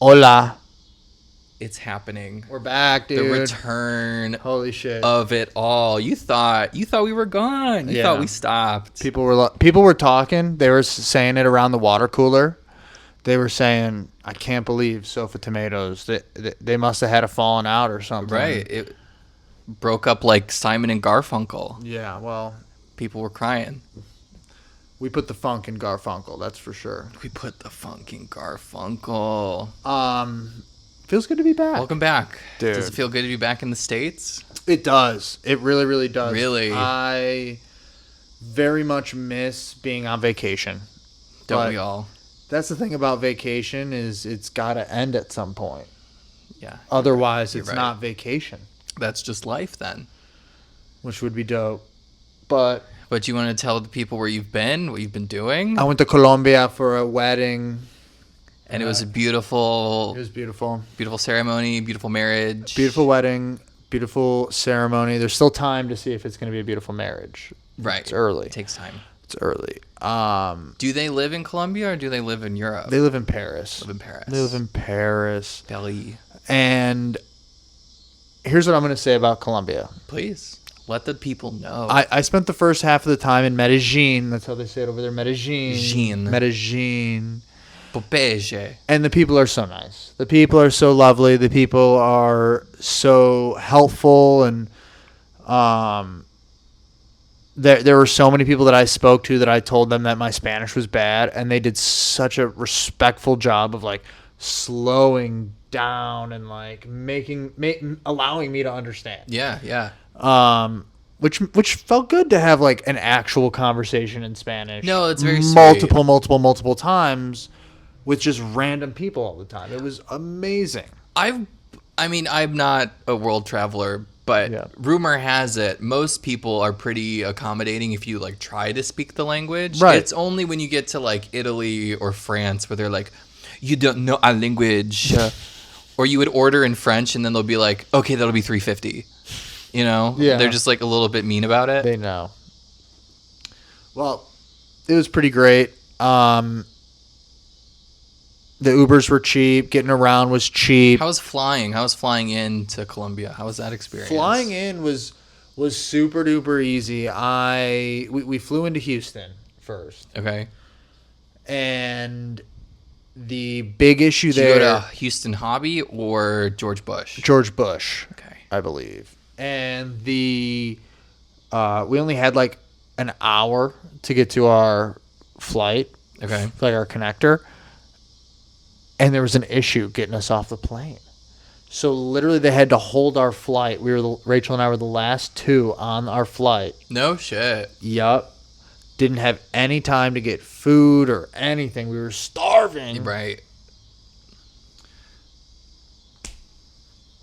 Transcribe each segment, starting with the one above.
Hola. It's happening. We're back, dude. The return Holy shit. of it all. You thought we were gone. You thought we stopped. People were talking. They were saying it around the water cooler. They were saying, "I can't believe Sofa Tomatoes. They must have had a falling out or something." Right. It broke up like Simon and Garfunkel. Yeah. Well, People were crying. we put the funk in Garfunkel. That's for sure. We put the funk in Garfunkel. Feels good to be back. Welcome back. Dude. Does it feel good to be back in the States? It does. It really, really does. Really? I very much miss being on vacation. Don't But we all? That's the thing about vacation is it's got to end at some point. Yeah. Otherwise, You're it's right. not vacation, That's just life then. which would be dope. But But you want to tell the people where you've been, what you've been doing? I went to Colombia for a wedding. And it was a beautiful, It was beautiful. beautiful ceremony, beautiful marriage. Beautiful wedding, beautiful ceremony. There's still time to see if it's going to be a beautiful marriage. Right. It's early. It takes time. It's early. Do they live in Colombia or do they live in Europe? They live in Paris. live in Paris. They live in Paris. Delhi. And here's what I'm going to say about Colombia. Please let the people know. I spent the first half of the time in Medellin. That's how they say it over there. Medellin. Medellin. Popeye. And the people are so nice. The people are so lovely. The people are so helpful. And there were so many people that I spoke to that I told them that my Spanish was bad. And they did such a respectful job of like slowing down and like allowing me to understand. Yeah, yeah. Which felt good to have like an actual conversation in Spanish. No, it's very sweet. multiple times with just random people all the time. It was amazing. I mean, I'm not a world traveler, but Yeah. rumor has it most people are pretty accommodating if you like try to speak the language. Right. It's only when you get to like Italy or France where they're like, you don't know our language. Or you would order in French and then they'll be like, okay, that'll be $3.50. You know? Yeah. They're just like a little bit mean about it. They know. Well, it was pretty great. The Ubers were cheap. Getting around was cheap. How was flying? How was flying into Colombia? How was that experience? Flying in was super duper easy. We flew into Houston first. Okay. And the big issue Did you there, go to Houston Hobby or George Bush? George Bush, Okay. I believe. And we only had like an hour to get to our flight, Okay. like our connector. And there was an issue getting us off the plane. So literally they had to hold our flight. Rachel and I were the last two on our flight. No shit. Yup. Didn't have any time to get food or anything. We were starving. Right.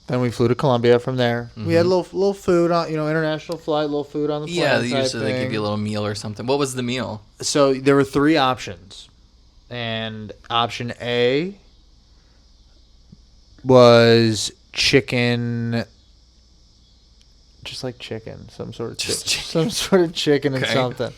Then we flew to Colombia from there. Mm-hmm. We had a little food on, international flight, little food on the plane. Yeah, type usually they give thing. you a little meal or something. What was the meal? So there were three options. And option A was chicken, just like chicken, some sort of Just chicken. some sort of chicken and Okay. something.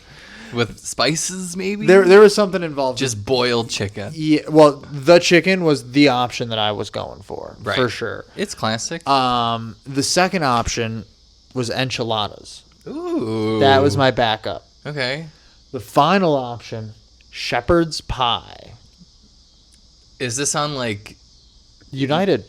With spices, maybe? There was something involved. Just boiled chicken. Yeah, well, the chicken was the option that I was going for Right. sure. It's classic. The second option was enchiladas. Ooh. That was my backup. Okay. The final option, shepherd's pie. Is this on like United.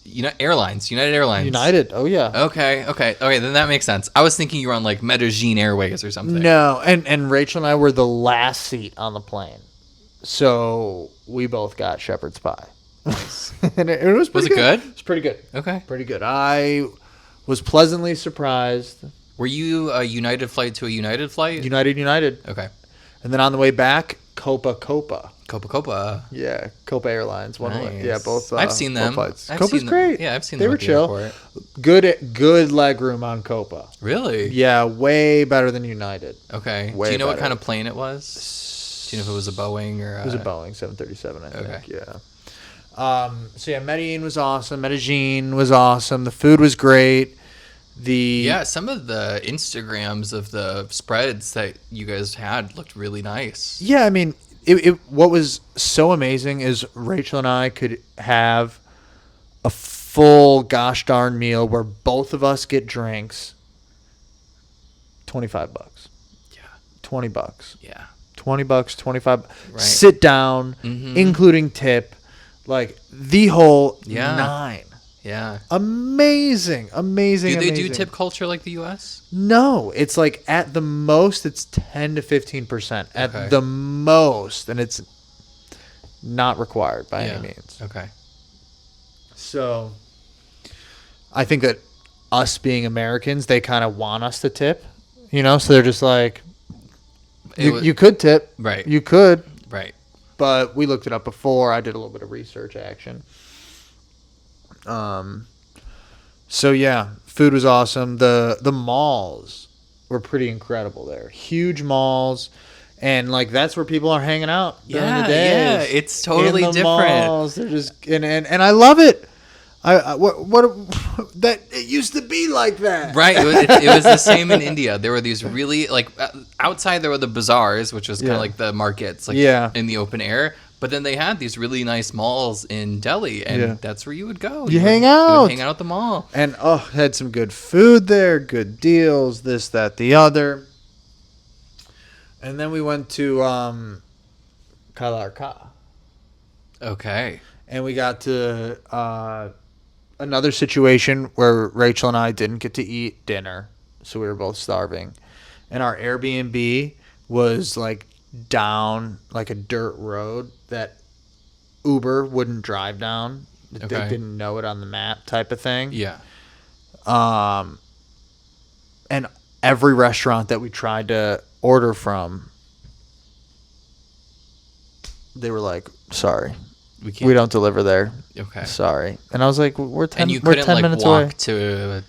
United Airlines? United. Oh yeah. Okay. Then that makes sense. I was thinking you were on like Medellin Airways or something. No, and Rachel and I were the last seat on the plane, so we both got shepherd's pie. And it was pretty Was it good? It was pretty good. Okay. Pretty good. I was pleasantly surprised. Were you a United flight to a United flight? United. Okay. And then on the way back, Copa. Copa. Yeah, Copa Airlines. One way. Nice. Yeah, both. I've seen them. Flights. I've Copa's seen them. great. Yeah, I've seen they them were at the chill. airport. Good leg room on Copa. Really? Yeah, way better than United. Okay. Way Do you know what better. kind of plane it was? Do you know if it was a Boeing or? It was a Boeing 737, I think. Okay. Yeah. So yeah, Medellin was awesome. Medellin was awesome. The food was great. Yeah, some of the Instagrams of the spreads that you guys had looked really nice. Yeah, I mean, what was so amazing is Rachel and I could have a full gosh darn meal where both of us get drinks. $25. Yeah. $20. Yeah. $20, 25. Right. Sit down, including tip, like the whole Yeah. 9. Yeah. Amazing. Do they amazing. do tip culture like the U.S.? No, it's like at the most it's 10 to 15% Okay. at the most, and it's not required by any means. Okay. So I think that us being Americans, they kind of want us to tip, so they're just like, you could tip. Right. You could, Right. but we looked it up before. I did a little bit of research action. So yeah, food was awesome. The malls were pretty incredible there. Huge malls, and like that's where people are hanging out during the days. Yeah, it's totally in the different. Malls. They're just and I love it. What that it used to be like that. Right. It was the same in India. There were these really outside there were the bazaars, which was kind of like the markets, in the open air. But then they had these really nice malls in Delhi, and that's where you would go. You hang out. You would hang out at the mall. And had some good food there, good deals, this, that, the other. And then we went to Kalarka. Okay. And we got to another situation where Rachel and I didn't get to eat dinner, so we were both starving. And our Airbnb was like down like a dirt road that Uber wouldn't drive down. They didn't know it on the map type of thing. Yeah. And every restaurant that we tried to order from, they were like, sorry, we don't deliver there. Okay. Sorry. And I was like, we're 10, and you we're couldn't 10 like minutes walk away. to.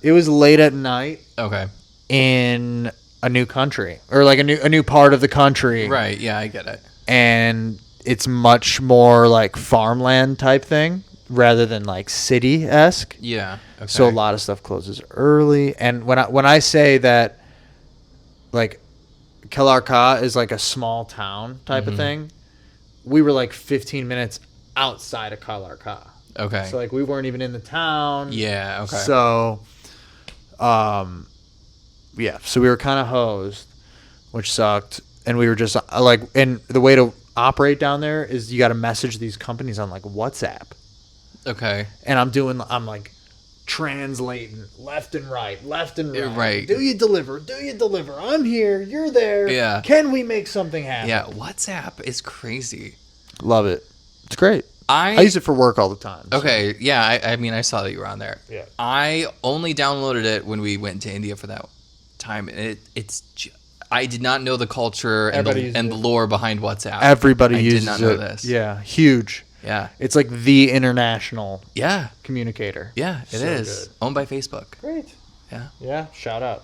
It was late at night Okay. in a new country, or like a new part of the country. Right. Yeah, I get it. And it's much more like farmland type thing rather than like city-esque. Yeah. Okay. So a lot of stuff closes early. And when I say that, like, Kalarka is like a small town type of thing, we were like 15 minutes outside of Kalarka. Okay. So like we weren't even in the town. Yeah. Okay. So, yeah. So we were kind of hosed, which sucked. And we were just like, and the way to operate down there is you got to message these companies on like WhatsApp. Okay. And I'm like translating left and right. Right. Do you deliver? I'm here. You're there. Yeah. Can we make something happen? Yeah. WhatsApp is crazy. Love it. It's great. I use it for work all the time. So. Okay. Yeah. I mean, I saw that you were on there. Yeah. I only downloaded it when we went to India for that time. I did not know the culture and the lore behind WhatsApp. Everybody uses it. I did not know this. Yeah. Huge. Yeah. It's like the international communicator. Yeah, it is. Good. Owned by Facebook. Great. Yeah. Yeah. Shout out.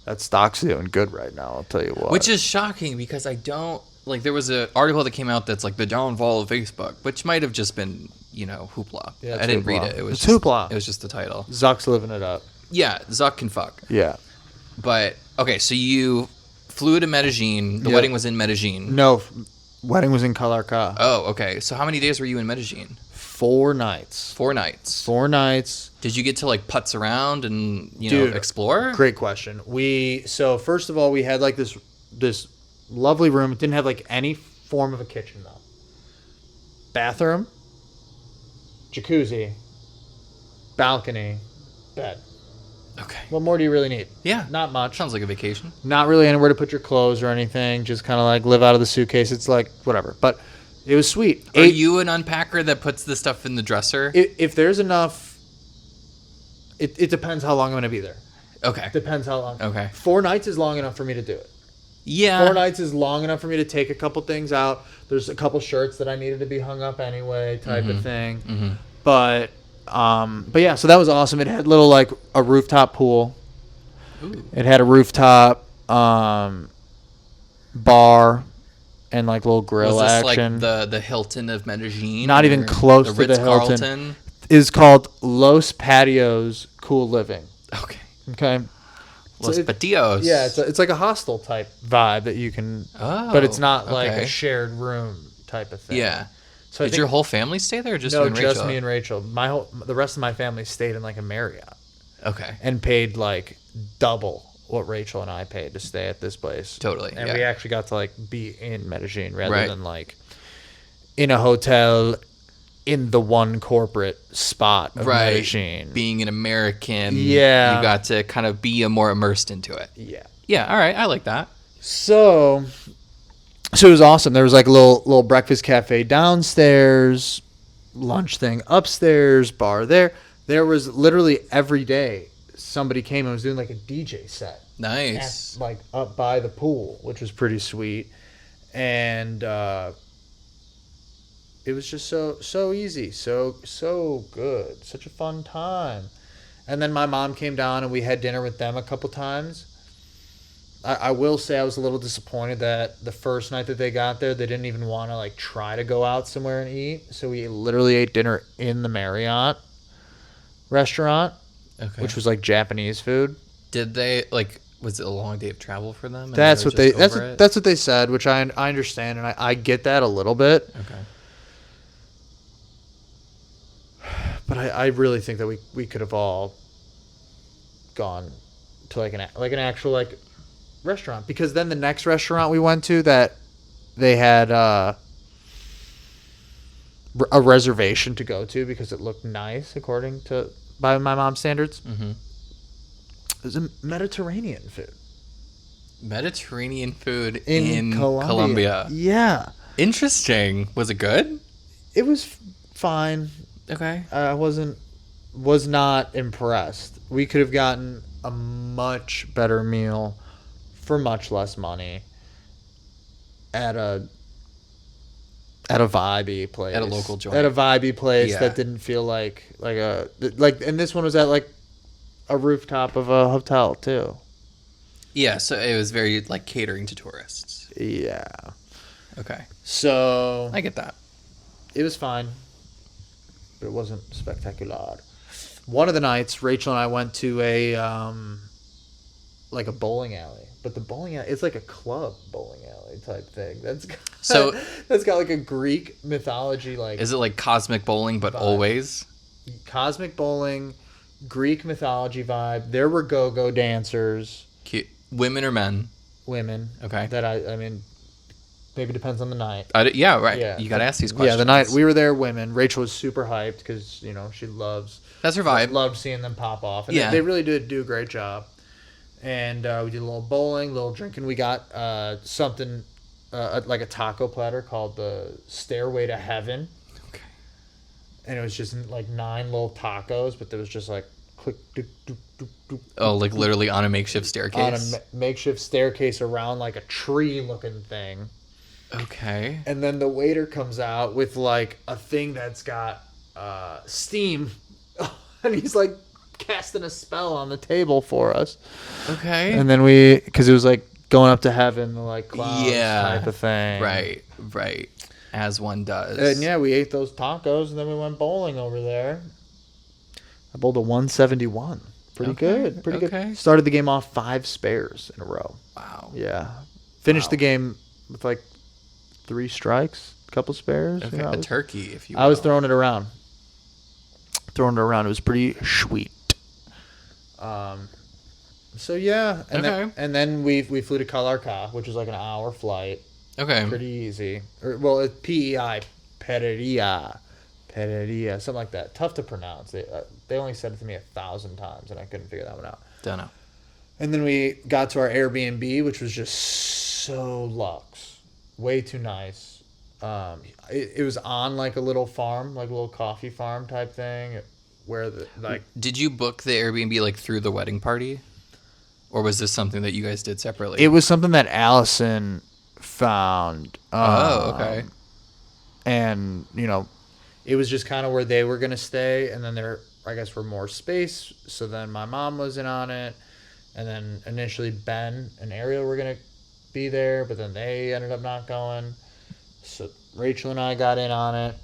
That stock's doing good right now, I'll tell you what. Which is shocking because I don't like there was an article that came out that's like the downfall of Facebook, which might have just been, hoopla. Yeah, I didn't hoopla. read it. It was It's just, hoopla. It was just the title. Zuck's living it up. Yeah, Zuck can fuck. Yeah. But okay, so you flew to Medellin. The wedding was in Medellin. No, wedding was in Kalarka. Oh, okay. So how many days were you in Medellin? 4 nights. 4 nights. 4 nights. Did you get to like putz around and Dude, explore? Great question. So first of all, we had like this lovely room. It didn't have like any form of a kitchen though. Bathroom, jacuzzi, balcony, bed. Okay. What more do you really need? Yeah. Not much. Sounds like a vacation. Not really anywhere to put your clothes or anything. Just kind of like live out of the suitcase. It's like whatever. But it was sweet. Are you an unpacker that puts the stuff in the dresser? If there's enough, it depends how long I'm going to be there. Okay. Depends how long. Okay. 4 nights is long enough for me to do it. Yeah. 4 nights is long enough for me to take a couple things out. There's a couple shirts that I needed to be hung up anyway, type of thing. Mm-hmm. But yeah, so that was awesome. It had little like a rooftop pool. Ooh. It had a rooftop bar and like little grill Was this action. like the Hilton of Medellin? Not even close to the Hilton. Ritz-Carlton? It is called Los Patios Cool Living. Okay. Okay. Los Patios. Yeah, it's like a hostel type vibe that you can. Oh, but it's not like a shared room type of thing. Yeah. So did your whole family stay there, or just you and Rachel? No, just me and Rachel. The rest of my family stayed in like a Marriott. Okay. And paid like double what Rachel and I paid to stay at this place. Totally. And we actually got to like be in Medellin rather than like in a hotel in the one corporate spot of Medellin. Being an American, you got to kind of be more immersed into it. Yeah. Yeah, all right. I like that. So it was awesome. There was like a little breakfast cafe downstairs, lunch thing upstairs, bar there. There was literally every day somebody came and was doing like a DJ set. Nice. Like up by the pool, which was pretty sweet. And it was just so easy, so good, such a fun time. And then my mom came down and we had dinner with them a couple times. I will say I was a little disappointed that the first night that they got there, they didn't even want to like try to go out somewhere and eat. So we literally ate dinner in the Marriott restaurant, which was like Japanese food. Did they like? Was it a long day of travel for them? That's what that's what they said, which I understand and I get that a little bit. Okay. But I really think that we could have all gone to like an actual like restaurant, because then the next restaurant we went to that they had a reservation to go to because it looked nice by my mom's standards. Mm-hmm. It was a Mediterranean food. Mediterranean food in Colombia. Yeah. Interesting. Was it good? It was fine. Okay. I was not impressed. We could have gotten a much better meal for much less money at a vibey place. At a local joint. At a vibey place that didn't feel like and this one was at like a rooftop of a hotel too. Yeah, so it was very like catering to tourists. Yeah. Okay. So I get that. It was fine, but it wasn't spectacular. One of the nights, Rachel and I went to a like a bowling alley, but the bowling alley, it's like a club bowling alley type thing. That's got like a Greek mythology like. Is it like cosmic bowling, but vibe. Always? Cosmic bowling, Greek mythology vibe. There were go-go dancers. Cute. Women or men? Women. Okay. That I mean, maybe depends on the night. Yeah, right. Yeah. You got to ask these questions. Yeah, the night we were there, women. Rachel was super hyped because, she loves... That's her vibe. Loved seeing them pop off. And they really did do a great job. And we did a little bowling, a little drinking. We got something like a taco platter called the Stairway to Heaven. Okay. And it was just like 9 little tacos, but there was just like click, doop, doop, doop, doop. Oh, like literally on a makeshift staircase? On a makeshift staircase around like a tree-looking thing. Okay. And then the waiter comes out with like a thing that's got steam. And he's like casting a spell on the table for us. Okay. And then because it was like going up to heaven, the like clouds type of thing. Right. As one does. And we ate those tacos and then we went bowling over there. I bowled a 171. Pretty good. Started the game off 5 spares in a row. Wow. Yeah. Finished the game with like 3 strikes, a couple spares. Okay. A turkey, if you will. I was throwing it around. It was pretty sweet. So yeah, and then we flew to Calarca, which is like an hour flight. Okay. Pretty easy. It's PEI, Pereira, something like that. Tough to pronounce. They only said it to me 1,000 times, and I couldn't figure that one out. Don't know. And then we got to our Airbnb, which was just so luxe, way too nice. It was on like a little farm, like a little coffee farm type thing, where Did you book the Airbnb like through the wedding party, or was this something that you guys did separately? It was something that Allison found. Okay. And it was just kind of where they were gonna stay, and then there, I guess, were more space. So then my mom was in on it, and then initially Ben and Ariel were gonna be there, but then they ended up not going. So Rachel and I got in on it,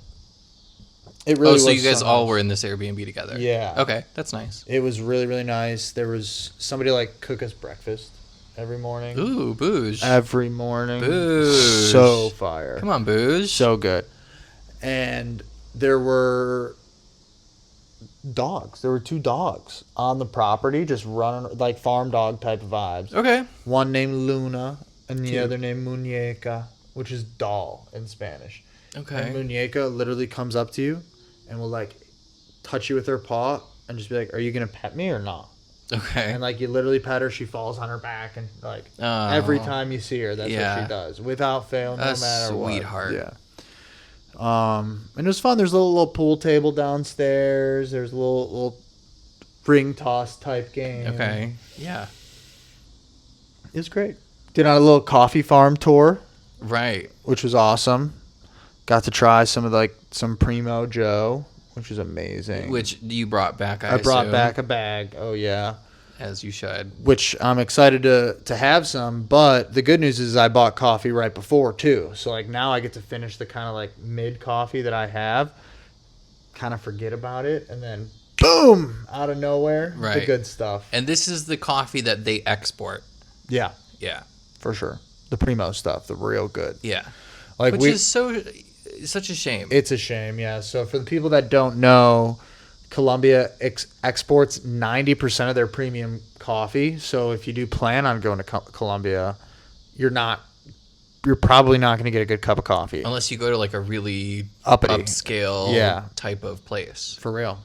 It really was. So you guys all nice. were in this Airbnb together? Yeah. Okay, that's nice. It was really, really nice. There was somebody like cook us breakfast every morning. Ooh, booze. Every morning. Booze. So fire. Come on, booze. So good. And there were dogs. There were 2 dogs on the property just running, like farm dog type of vibes. Okay. One named Luna and the Cute. other named Muñeca, which is doll in Spanish. Okay. And Muñeca literally comes up to you and will like touch you with her paw and just be like, "Are you gonna pet me or not?" Okay. And like you literally pet her, she falls on her back, and like Oh. every time you see her, that's what she does without fail, no matter what. Sweetheart. Yeah. And it was fun. There's a little pool table downstairs. There's a little ring toss type game. Okay. Yeah. It was great. Did a little coffee farm tour, Right. which was awesome. Got to try some Primo Joe, which is amazing. Which you brought back, I brought assume, back a bag. Oh yeah. as you should. Which I'm excited to have some, but the good news is I bought coffee right before too. So like now I get to finish the kind of like mid coffee that I have, kind of forget about it, and then boom, out of nowhere, the Right. good stuff. And this is the coffee that they export. Yeah, Yeah. for sure. The Primo stuff, the real good. Yeah. Like Which is such a shame. It's a shame, yeah. So for the people that don't know, Colombia exports 90% of their premium coffee. So if you do plan on going to Colombia, you're probably not going to get a good cup of coffee. Unless you go to like a really Uppity. upscale type of place. For real.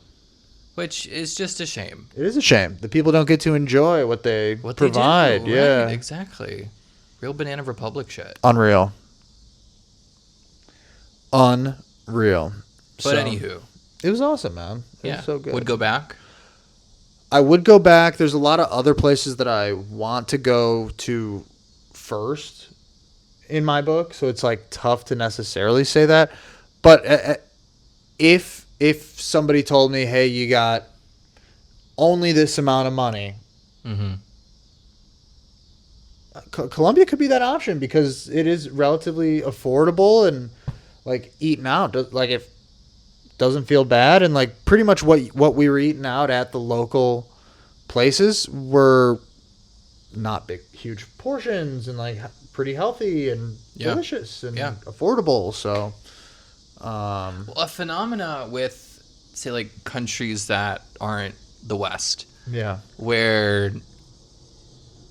Which is just a shame. It is a shame. The people don't get to enjoy what they provide. They do. Yeah. Right, exactly. Real Banana Republic shit. Unreal. Unreal. But anywho. It was awesome, man. It was so good. Would go back? I would go back. There's a lot of other places that I want to go to first in my book, so it's like tough to necessarily say that. But if somebody told me, "Hey, you got only this amount of money," Colombia could be that option because it is relatively affordable and like eating out. Like if doesn't feel bad, and like pretty much what we were eating out at the local places were not big huge portions and like pretty healthy and delicious and affordable. So well, a phenomena with say like countries that aren't the West, where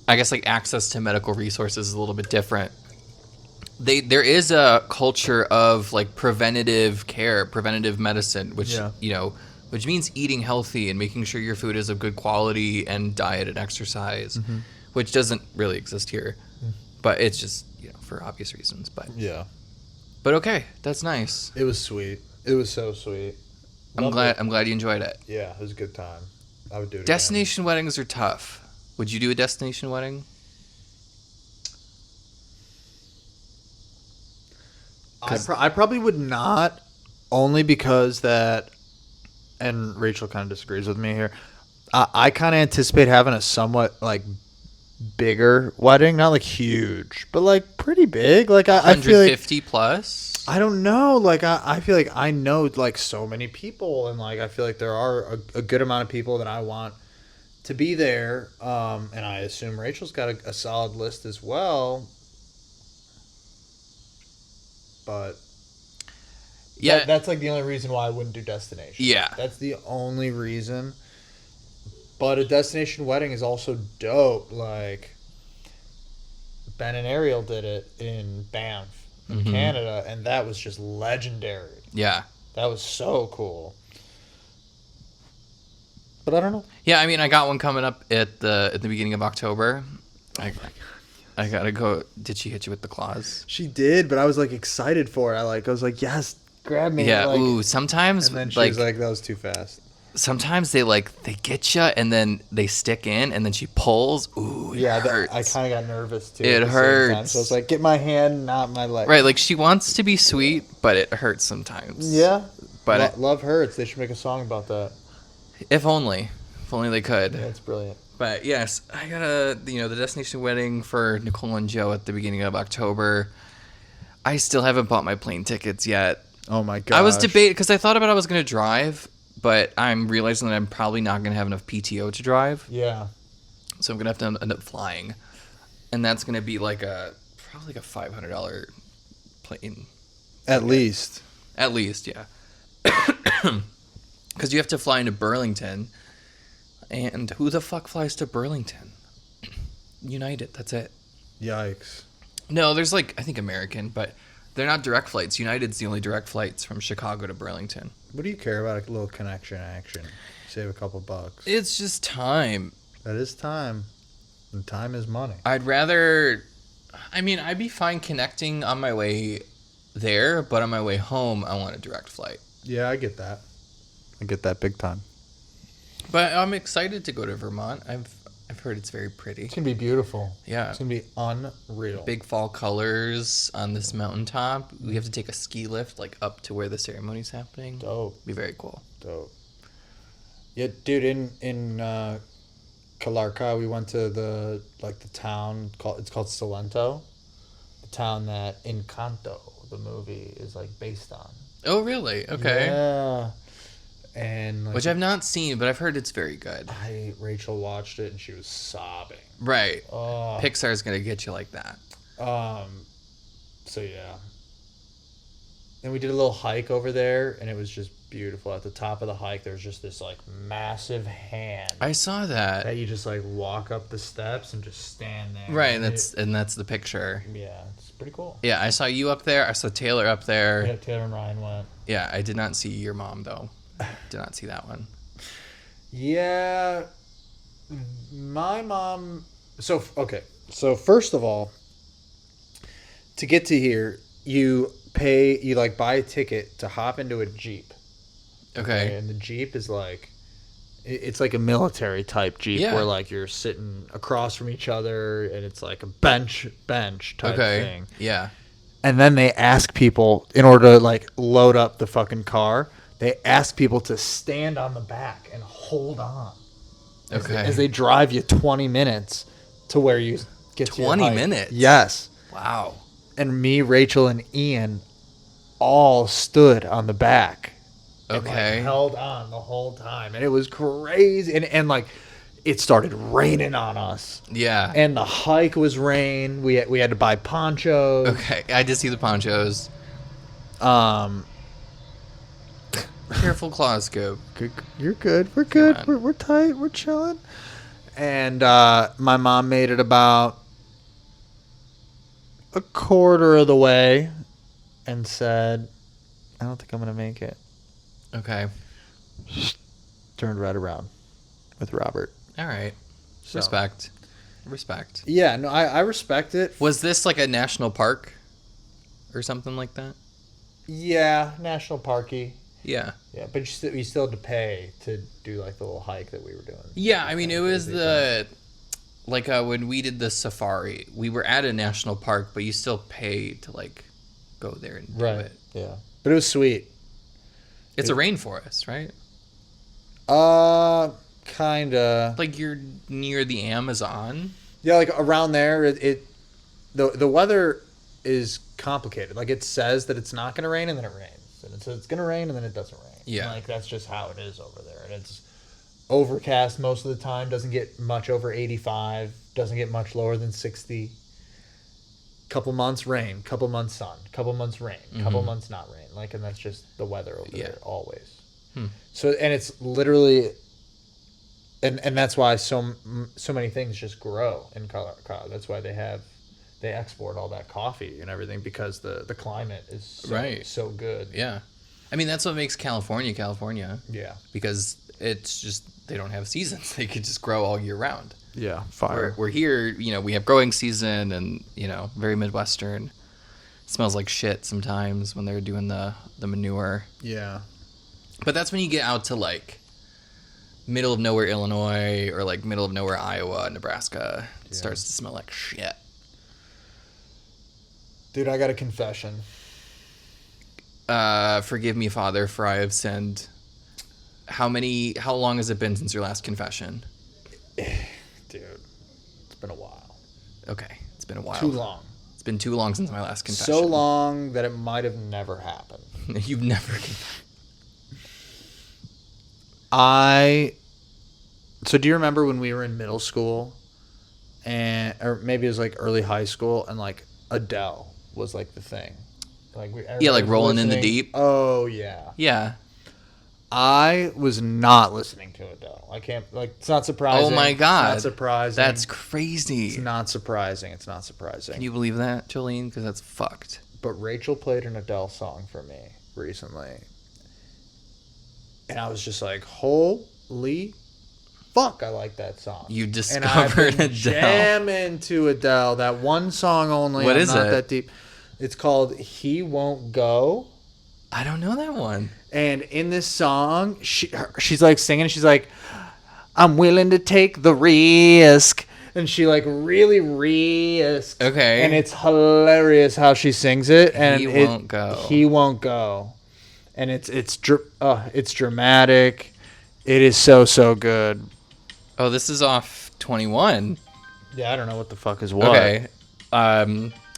I guess like access to medical resources is a little bit different. There is a culture of like preventative care, preventative medicine, which which means eating healthy and making sure your food is of good quality and diet and exercise, which doesn't really exist here, but it's just for obvious reasons. But okay, that's nice. It was sweet. It was so sweet. I'm glad you enjoyed it. Yeah, it was a good time. I would do it. Destination weddings are tough. Would you do a destination wedding? I probably would not, only because that, and Rachel kind of disagrees with me here. I kind of anticipate having a somewhat like bigger wedding, not like huge, but like pretty big. Like I feel like 150 plus. I don't know. Like I feel like I know like so many people, and like I feel like there are a good amount of people that I want to be there. And I assume Rachel's got a solid list as well. But that's like the only reason why I wouldn't do destination. Yeah, that's the only reason. But a destination wedding is also dope. Like Ben and Ariel did it in Banff, in Canada, and that was just legendary. Yeah, that was so cool. But I don't know. Yeah, I mean, I got one coming up at the beginning of October. I gotta go. Did she hit you with the claws? She did, but I was like excited for it. I was like, yes, grab me. Yeah. Like, ooh. Sometimes. And then she was like, that was too fast. Sometimes they get you and then they stick in and then she pulls. Ooh. It hurts. I kind of got nervous too. It hurts. So it's like, get my hand, not my leg. Right. Like she wants to be sweet, but it hurts sometimes. Yeah. But love hurts. They should make a song about that. If only they could. Yeah, it's brilliant. But yes, I got the destination wedding for Nicole and Joe at the beginning of October. I still haven't bought my plane tickets yet. Oh my god! I was debating because I thought about I was going to drive, but I'm realizing that I'm probably not going to have enough PTO to drive. Yeah. So I'm going to have to end up flying, and that's going to be like probably like a $500 plane. At least, yeah. Because you have to fly into Burlington, and who the fuck flies to Burlington? United. That's it. Yikes. No, there's like I think American, but they're not direct flights. United's the only direct flights from Chicago to Burlington. What do you care about a little connection action? Save a couple bucks. It's just time. That is time. And time is money. I'd rather... I mean, I'd be fine connecting on my way there, but on my way home, I want a direct flight. Yeah, I get that. I get that big time. But I'm excited to go to Vermont. I've heard it's very pretty. It's going to be beautiful. Yeah. It's going to be unreal. Big fall colors on this mountaintop. We have to take a ski lift like up to where the ceremony's happening. Dope. Be very cool. Dope. Yeah, dude, in Calarca, we went to the town it's called Salento. The town that Encanto, the movie, is like based on. Oh, really? Okay. Yeah. And which I've not seen, but I've heard it's very good. Rachel watched it and she was sobbing. Right. Pixar's gonna get you like that. So yeah. Then we did a little hike over there, and it was just beautiful. At the top of the hike, there's just this like massive hand. I saw that. That you just like walk up the steps and just stand there. Right, and that's the picture. Yeah, it's pretty cool. Yeah, I saw you up there. I saw Taylor up there. Yeah, Taylor and Ryan went. Yeah, I did not see your mom though. Did not see that one. Yeah, my mom. So first of all, to get to here, you buy a ticket to hop into a Jeep. Okay. And the Jeep is like, it's like a military type Jeep where like you're sitting across from each other, and it's like a bench type thing. Yeah. And then they ask people, in order to like load up the fucking car, they ask people to stand on the back and hold on. As they drive you 20 minutes to where you get to 20 minutes? Yes. Wow. And me, Rachel, and Ian all stood on the back. Okay. And, like, held on the whole time. And it was crazy. And like, it started raining on us. Yeah. And the hike was rain. We had to buy ponchos. Okay. I did see the ponchos. Careful claws, Scoop. Good, you're good. We're good. We're tight. We're chilling. And my mom made it about a quarter of the way and said, I don't think I'm going to make it. Okay. Turned right around with Robert. All right. So. Respect. Yeah, no, I respect it. Was this like a national park or something like that? Yeah, national parky. Yeah. Yeah, but you still had to pay to do like the little hike that we were doing. Yeah, I mean, it was when we did the safari, we were at a national park, but you still pay to like go there and do it. Yeah. But it was sweet. It's a rainforest, right? Kinda. Like you're near the Amazon. Yeah, like around there, the weather is complicated. Like it says that it's not going to rain and then it rains. And it says it's going to rain and then it doesn't rain. Yeah. And like that's just how it is over there. And it's overcast most of the time, doesn't get much over 85, doesn't get much lower than 60. Couple months rain, couple months sun, couple months rain, couple months not rain. Like, and that's just the weather over there always. So, and it's literally, and that's why so many things just grow in Colorado. That's why they export all that coffee and everything, because the climate is so good. Yeah. I mean, that's what makes California. Yeah. Because it's just, they don't have seasons. They could just grow all year round. Yeah, fire. We're here, we have growing season and, very Midwestern. It smells like shit sometimes when they're doing the manure. Yeah. But that's when you get out to, like, middle of nowhere Illinois or, like, middle of nowhere Iowa, Nebraska. It starts to smell like shit. Dude, I got a confession. Forgive me, Father, for I have sinned. How long has it been since your last confession? Dude, it's been a while. Okay, it's been a while. Too long. It's been too long since my last confession. So long that it might have never happened. You've never. So do you remember when we were in middle school, or maybe it was like early high school, and like Adele was like the thing, like like Rolling in the Deep. Oh yeah. Yeah. I was not listening to Adele. I can't, like, it's not surprising. Oh my God. It's not surprising. That's crazy. It's not surprising. It's not surprising. Can you believe that, Jolene? Because that's fucked. But Rachel played an Adele song for me recently. And I was just like, holy fuck, I like that song. You discovered Adele. Jamming to Adele. That one song only. What is it? Not that deep. It's called He Won't Go. I don't know that one. And in this song, she's like singing. She's like, I'm willing to take the risk. And she like really risks. Okay. And it's hilarious how she sings it. And He won't go. He won't go. And it's dramatic. It is so good. Oh, this is off 21. Yeah, I don't know what the fuck is what. Okay.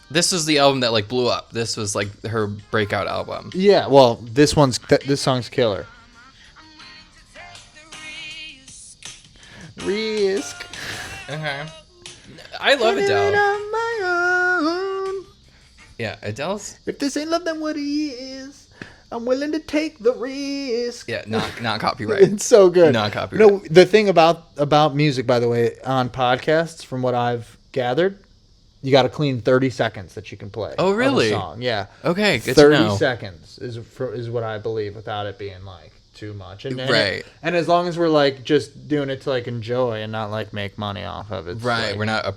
This was the album that like blew up. This was like her breakout album. Yeah, well, this song's killer. Risk. Okay. I love Adele. Yeah, Adele's. If this ain't love, then what he is. I'm willing to take the risk. Yeah, not copyright. It's so good. Not copyright. You know, the thing about music, by the way, on podcasts, from what I've gathered, you got a clean 30 seconds that you can play. Oh, really? Of a song. Yeah. Okay, good to know. 30 seconds is what I believe, without it being like too much. And right. And as long as we're like just doing it to like enjoy and not like make money off of it. Right. Like, We're not.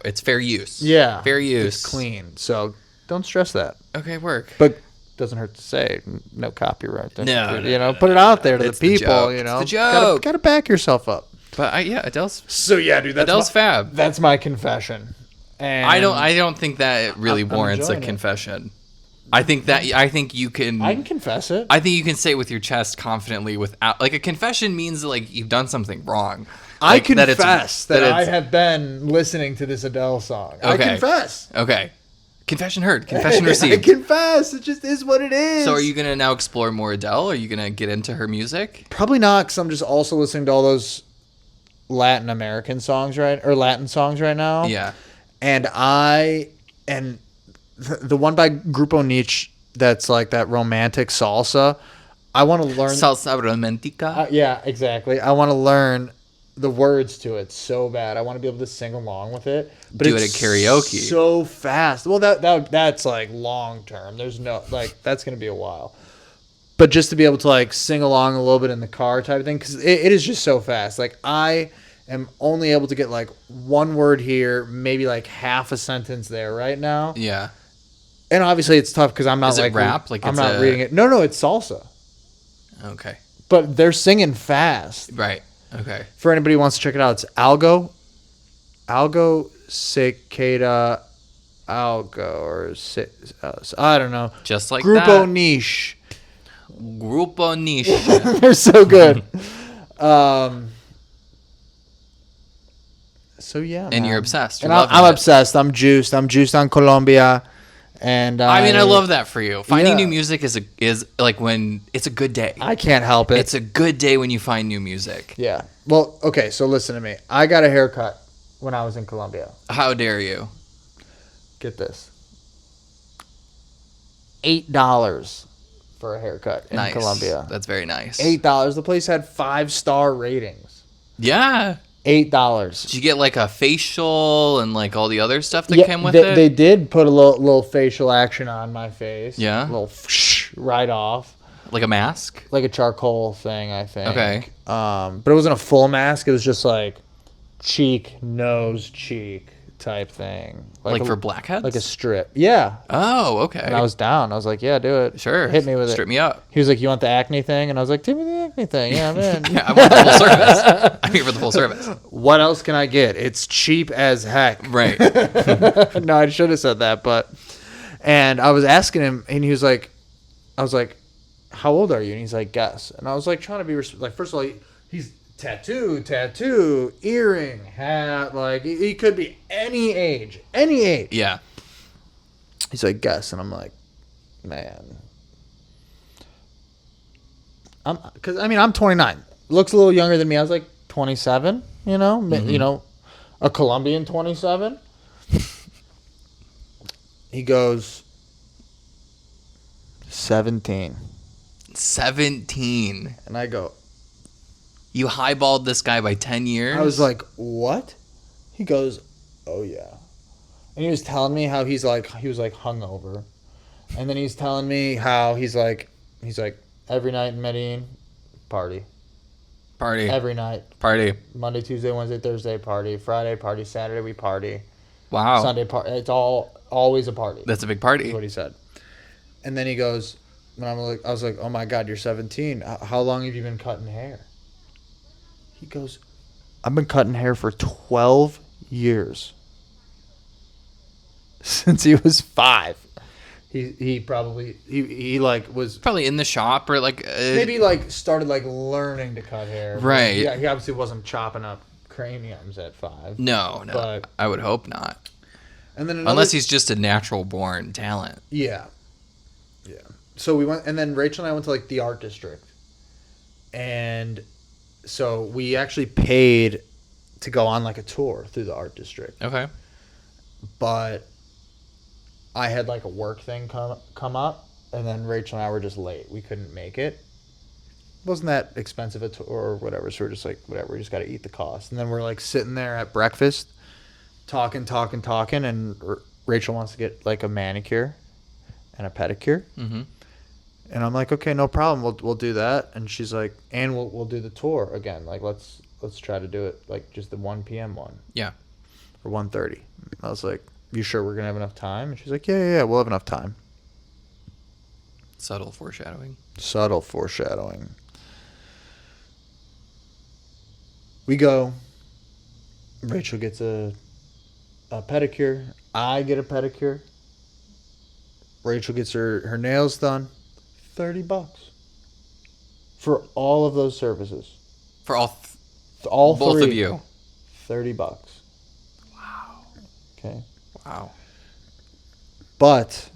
It's fair use. Yeah. Fair use. It's clean. So don't stress that. Okay, work. But doesn't hurt to say no copyright. No, put it out there to it's the people. joke. You know, it's the joke. Gotta back yourself up. But Adele's. So yeah, dude, Adele's fab. That's my confession. And I don't think that it really warrants a enjoying it. confession. I think you can. I can confess it. I think you can say it with your chest confidently without like a confession means that, like you've done something wrong. I Like, confess that I have been listening to this Adele song. Okay. I confess. Okay. Confession heard. Confession received. I confess. It just is what it is. So are you going to now explore more Adele? Are you going to get into her music? Probably not, because I'm just also listening to all those Latin songs right now. Yeah. And the one by Grupo Niche that's like that romantic salsa, I want to learn. Salsa romantica? Yeah, exactly. I want to learn the words to it so bad. I want to be able to sing along with it. But do it at karaoke. So fast. Well, that's like long term. There's no like that's gonna be a while. But just to be able to like sing along a little bit in the car type of thing, because it is just so fast. Like I am only able to get like one word here, maybe like half a sentence there right now. Yeah. And obviously it's tough because I'm not Is it rap? Like I'm not reading it. No, it's salsa. Okay. But they're singing fast. Right. Okay. For anybody who wants to check it out, it's Algo Cicada Algo, or I don't know. Just like Grupo that. Niche. Grupo Niche. They're so good. So yeah. And man. you're obsessed. You're I'm obsessed. I'm juiced. I'm juiced on Colombia. And I mean, I love that for you. Finding Yeah. new music is like when it's a good day. I can't help it. It's a good day when you find new music. Yeah. Well, okay, so listen to me. I got a haircut when I was in Colombia. How dare you? Get this. $8 for a haircut in Nice. Colombia. That's very nice. $8. The place had 5-star ratings. Yeah. $8. Did you get like a facial and like all the other stuff that came with it? They did put a little facial action on my face. Yeah? A little right off. Like a mask? Like a charcoal thing, I think. Okay. But it wasn't a full mask. It was just like cheek, nose, cheek type thing. Like for blackheads? Like a strip. Yeah. Oh, okay. And I was down. I was like, yeah, do it. Sure. Hit me with it. Strip me up. He was like, you want the acne thing? And I was like, give me the acne thing. Yeah, I'm in. Yeah, I want the full service. I'm here for the full service. What else can I get? It's cheap as heck. Right. No, I should have said that, but. And I was asking him, and he was like, I was like, how old are you? And he's like, guess. And I was like, trying to be, like, first of all, he's tattoo, earring, hat, like, he could be any age. Yeah. He's like, guess. And I'm like, man, Because I'm 29. Looks a little younger than me. I was like 27. You know, a Colombian 27. He goes 17. 17. And I go, you highballed this guy by 10 years? I was like, what? He goes, oh yeah. And he was telling me how he was like hungover. And then he's telling me how he's like every night in Medellin, party. Every night. Party. Monday, Tuesday, Wednesday, Thursday, party. Friday, party. Saturday, we party. Wow. Sunday, party. It's always a party. That's a big party. That's what he said. And then he goes, and I was like, oh my God, you're 17. How long have you been cutting hair? He goes, I've been cutting hair for 12 years. Since he was 5. He probably was probably in the shop or maybe started learning to cut hair. Right. Yeah, he obviously wasn't chopping up craniums at 5. No, but I would hope not. And then unless he's just a natural born talent. Yeah. Yeah. So we went, and then Rachel and I went to the art district. And so we actually paid to go on a tour through the art district. Okay. But I had a work thing come up, and then Rachel and I were just late. We couldn't make it. It wasn't that expensive a tour or whatever, so we're just whatever, we just got to eat the cost. And then we're sitting there at breakfast, talking, and Rachel wants to get a manicure and a pedicure. Mm-hmm. And I'm like, okay, no problem, we'll do that. And she's like, and we'll do the tour again. Let's try to do it just the 1 p.m. one. Yeah. Or 1:30. I was like, you sure we're gonna have enough time? And she's like, yeah, we'll have enough time. Subtle foreshadowing. We go. Rachel gets a pedicure. I get a pedicure. Rachel gets her nails done. $30 for all of those services. For all both three of you. $30. Wow. Okay. Wow. But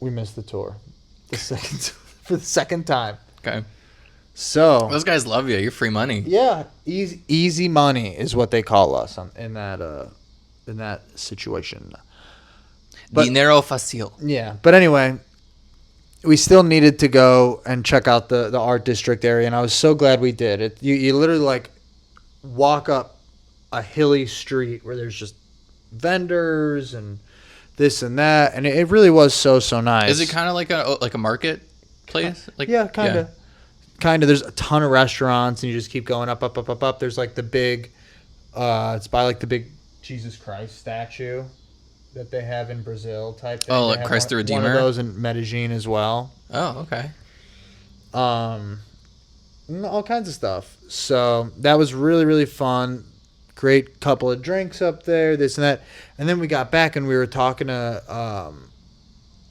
we missed the tour for the second time. Okay. So those guys love you. You're free money. Yeah, easy money is what they call us in that situation. But, dinero fácil. Yeah, but anyway, we still needed to go and check out the art district area, and I was so glad we did. You literally walk up a hilly street where there's just vendors and this and that, and it really was so nice. Is it kind of like a market place? Yeah, kind of. There's a ton of restaurants, and you just keep going up. There's the big, it's by the big Jesus Christ statue that they have in Brazil type thing. Oh, Christ the Redeemer? One of those in Medellin as well. Oh, okay. All kinds of stuff. So that was really, really fun. Great couple of drinks up there, this and that. And then we got back and we were talking to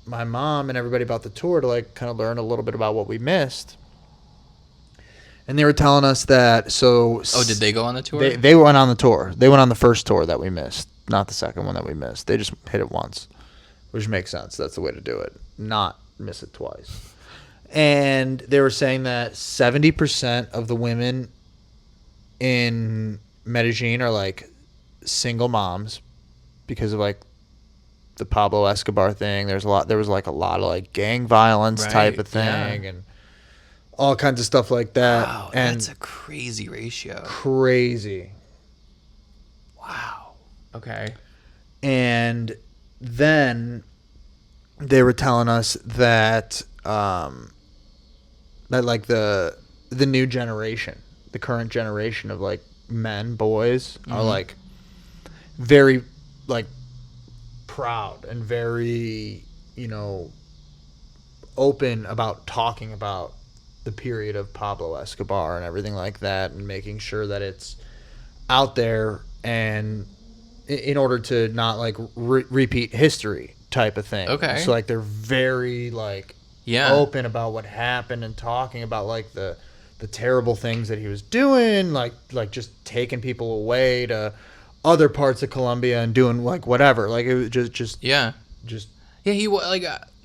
my mom and everybody about the tour to kind of learn a little bit about what we missed. And they were telling us that did they go on the tour? They went on the tour. They went on the first tour that we missed, not the second one that we missed. They just hit it once, which makes sense. That's the way to do it. Not miss it twice. And they were saying that 70% of the women in Medellin are single moms because of the Pablo Escobar thing. There was a lot of gang violence type of thing, and all kinds of stuff like that. Wow, and that's a crazy ratio. Crazy. Wow. Okay. And then they were telling us that that the new generation, the current generation of men, boys, are very proud and very open about talking about the period of Pablo Escobar and everything like that, and making sure that it's out there, and in order to not repeat history type of thing. Okay. So they're very open about what happened and talking about the terrible things that he was doing, just taking people away to other parts of Colombia and doing whatever. It was just he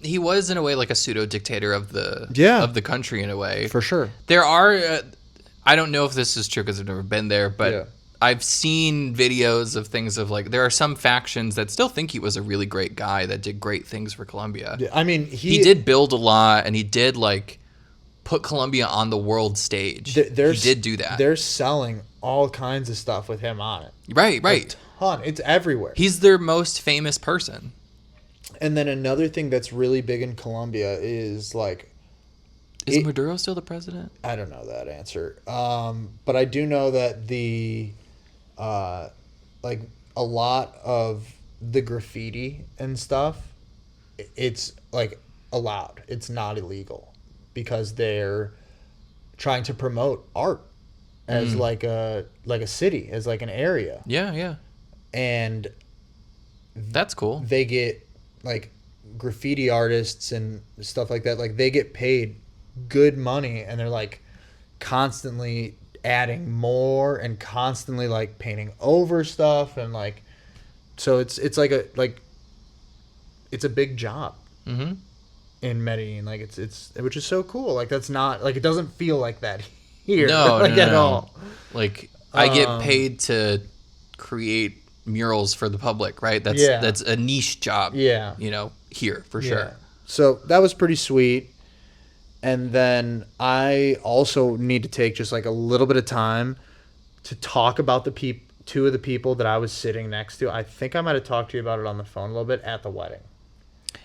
he was in a way like a pseudo dictator of the country in a way. For sure. There are I don't know if this is true because I've never been there, but I've seen videos of things of like there are some factions that still think he was a really great guy that did great things for Colombia. I mean, he did build a lot, and he did like put Colombia on the world stage. He did do that. They're selling all kinds of stuff with him on it. Right. A ton. It's everywhere. He's their most famous person. And then another thing that's really big in Colombia is like... Is Maduro still the president? I don't know that answer. But I do know that like a lot of the graffiti and stuff, it's like allowed. It's not illegal because they're trying to promote art as like a city, as like an area. Yeah. And that's cool. They get like graffiti artists and stuff like that. Like they get paid good money, and they're like constantly adding more and constantly like painting over stuff, and like so it's like it's a big job in Medellin. Like it's which is so cool. Like that's not like it doesn't feel like that here. No, like no. At all. Like I get paid to create murals for the public, right? That's a niche job. Yeah, here for sure. So that was pretty sweet. And then I also need to take just like a little bit of time to talk about two of the people that I was sitting next to. I think I might have talked to you about it on the phone a little bit at the wedding.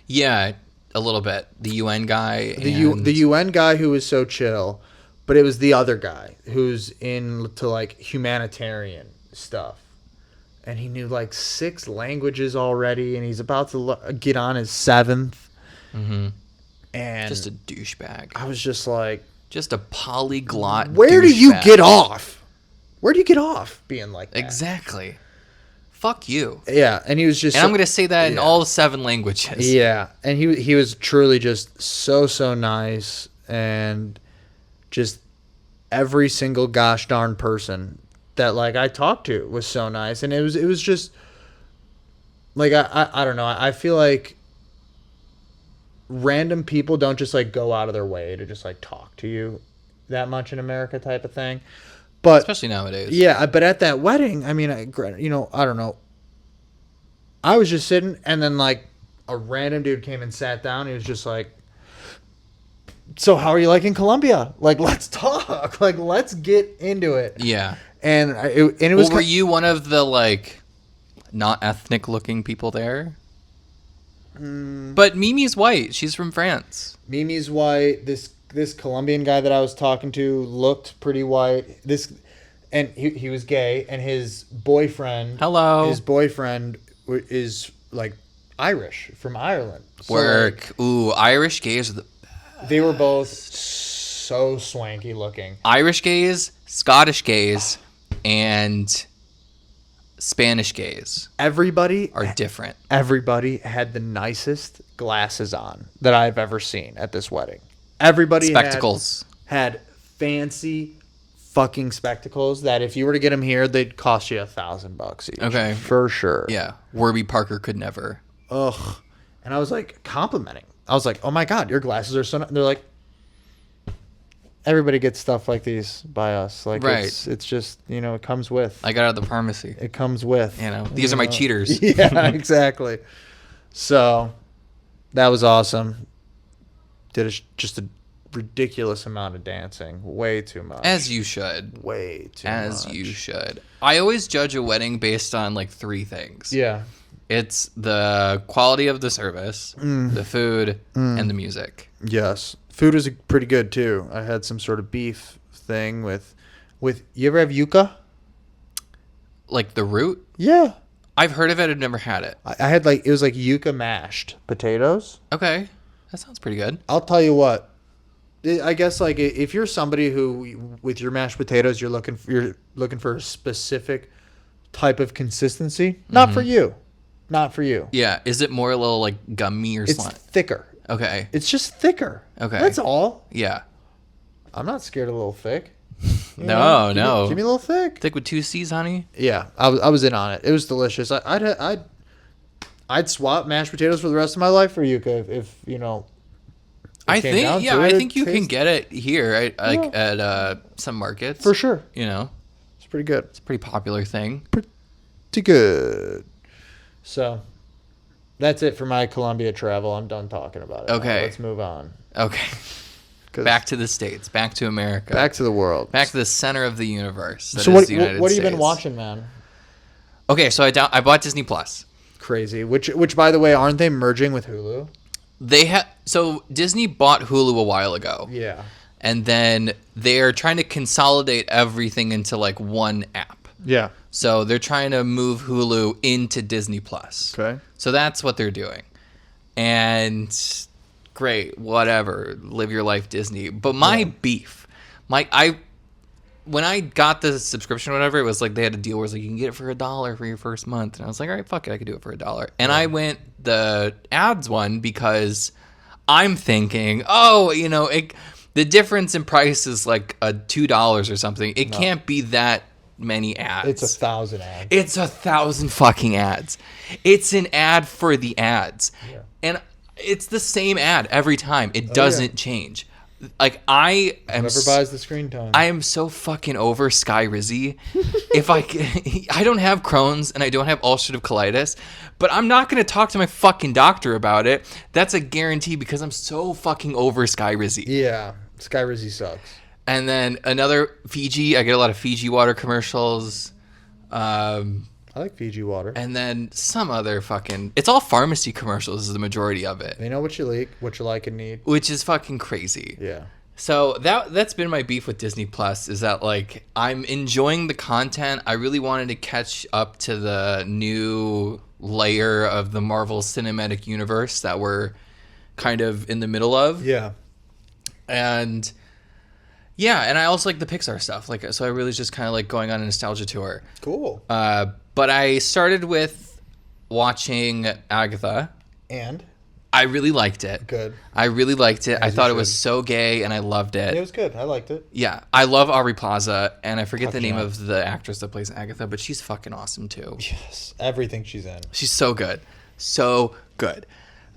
Yeah, a little bit. The UN guy. The UN guy who was so chill, but it was the other guy who's into like humanitarian stuff. And he knew like 6 languages already, and he's about to get on his 7th. Mm-hmm. And just a douchebag. I was just like... Just a polyglot Where do you get off? Where do you get off being like that? Exactly. Fuck you. Yeah, and he was just... And I'm going to say that in all 7 languages. Yeah, and he was truly just so nice, and just every single gosh darn person that like I talked to was so nice, and it was just... Like, I don't know, I feel like random people don't just like go out of their way to just like talk to you that much in America type of thing, but especially nowadays. Yeah, but at that wedding, I mean, I don't know. I was just sitting, and then like a random dude came and sat down. He was just like, "So how are you liking Colombia? Like, let's talk. Like, let's get into it." Yeah, and it was. Were you one of the like not ethnic looking people there? But Mimi's white. She's from France. Mimi's white. This Colombian guy that I was talking to looked pretty white. And he was gay, and his boyfriend. Hello. His boyfriend is like Irish from Ireland. So work. Like, ooh, Irish gays are the best. They were both so swanky looking. Irish gays, Scottish gays, and Spanish gays. Everybody are different. Everybody had the nicest glasses on that I've ever seen at this wedding. Everybody spectacles had fancy fucking spectacles that if you were to get them here, they'd cost you $1,000 each. Okay, for sure. Yeah, Warby Parker could never. Ugh, and I was like complimenting. I was like, "Oh my god, your glasses are so." They're like, everybody gets stuff like these by us. Like, right. It's just, it comes with. I got out of the pharmacy. It comes with. These are my cheaters. Yeah, exactly. So, that was awesome. Did just a ridiculous amount of dancing. Way too much. As you should. Way too much. As you should. I always judge a wedding based on, like, 3 things. Yeah. It's the quality of the service, the food, and the music. Yes. Food was pretty good too. I had some sort of beef thing with you ever have yuca? Like the root? Yeah. I've heard of it. I've never had it. I had it was like yuca mashed potatoes. Okay. That sounds pretty good. I'll tell you what. I guess like if you're somebody who with your mashed potatoes you're looking for a specific type of consistency, not for you. Not for you. Yeah. Is it more a little like gummy or slime? It's thicker. Okay. It's just thicker. Okay. That's all. Yeah. I'm not scared of a little thick. No. Give me a little thick. Thick with 2 C's, honey. Yeah, I was in on it. It was delicious. I I'd swap mashed potatoes for the rest of my life for Yuka if you know. I think you can get it here at some markets for sure. You know, it's pretty good. It's a pretty popular thing. Pretty good. So, that's it for my Colombia travel. I'm done talking about it. Okay, let's move on. Okay, back to the States, back to America, back to the world, back to the center of the universe. So what have you been watching, man? Okay, so I bought Disney Plus. Crazy. Which by the way, aren't they merging with Hulu? So Disney bought Hulu a while ago. Yeah. And then they're trying to consolidate everything into like one app. Yeah. So they're trying to move Hulu into Disney Plus. Okay. So that's what they're doing. And great, whatever, live your life, Disney. But my beef, when I got the subscription or whatever, it was like they had a deal where it's like you can get it for $1 for your first month. And I was like, all right, fuck it, I could do it for $1. And I went the ads one because I'm thinking, the difference in price is like $2 or something. It can't be that many ads. It's 1,000 ads. It's 1,000 fucking ads. It's an ad for the ads. Yeah. And it's the same ad every time. It doesn't change. Like I am. Whoever buys the screen time. I am so fucking over Skyrizi. I don't have Crohn's and I don't have ulcerative colitis, but I'm not gonna talk to my fucking doctor about it. That's a guarantee because I'm so fucking over Skyrizi. Yeah, Skyrizi sucks. And then another Fiji. I get a lot of Fiji water commercials. I like Fiji water. And then some other fucking... It's all pharmacy commercials is the majority of it. They know what you like and need. Which is fucking crazy. Yeah. So that's been my beef with Disney Plus is that like I'm enjoying the content. I really wanted to catch up to the new layer of the Marvel Cinematic Universe that we're kind of in the middle of. Yeah. And I also like the Pixar stuff. Like so I really just kind of like going on a nostalgia tour. Cool. But I started with watching Agatha. And? I really liked it. Good. I really liked it. I thought it was so gay, and I loved it. It was good. I liked it. Yeah. I love Aubrey Plaza, and I forget the name of the actress that plays Agatha, but she's fucking awesome, too. Yes. Everything she's in. She's so good. So good.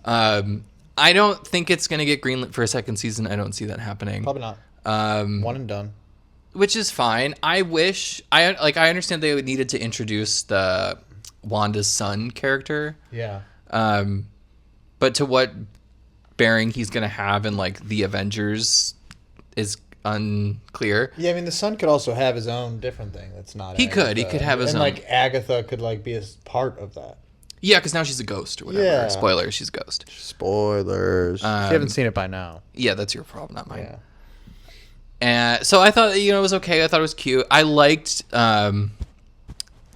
I don't think it's going to get greenlit for a second season. I don't see that happening. Probably not. One and done. Which is fine. I wish... I understand they needed to introduce the Wanda's son character. Yeah. But to what bearing he's going to have in, like, the Avengers is unclear. Yeah, I mean, the son could also have his own different thing that's not Agatha. He could have his own. And, like, Agatha could, like, be a part of that. Yeah, because now she's a ghost or whatever. Yeah. Spoilers, she's a ghost. Spoilers. If you haven't seen it by now. Yeah, that's your problem, not mine. Yeah. And so I thought, it was okay. I thought it was cute. I liked Death,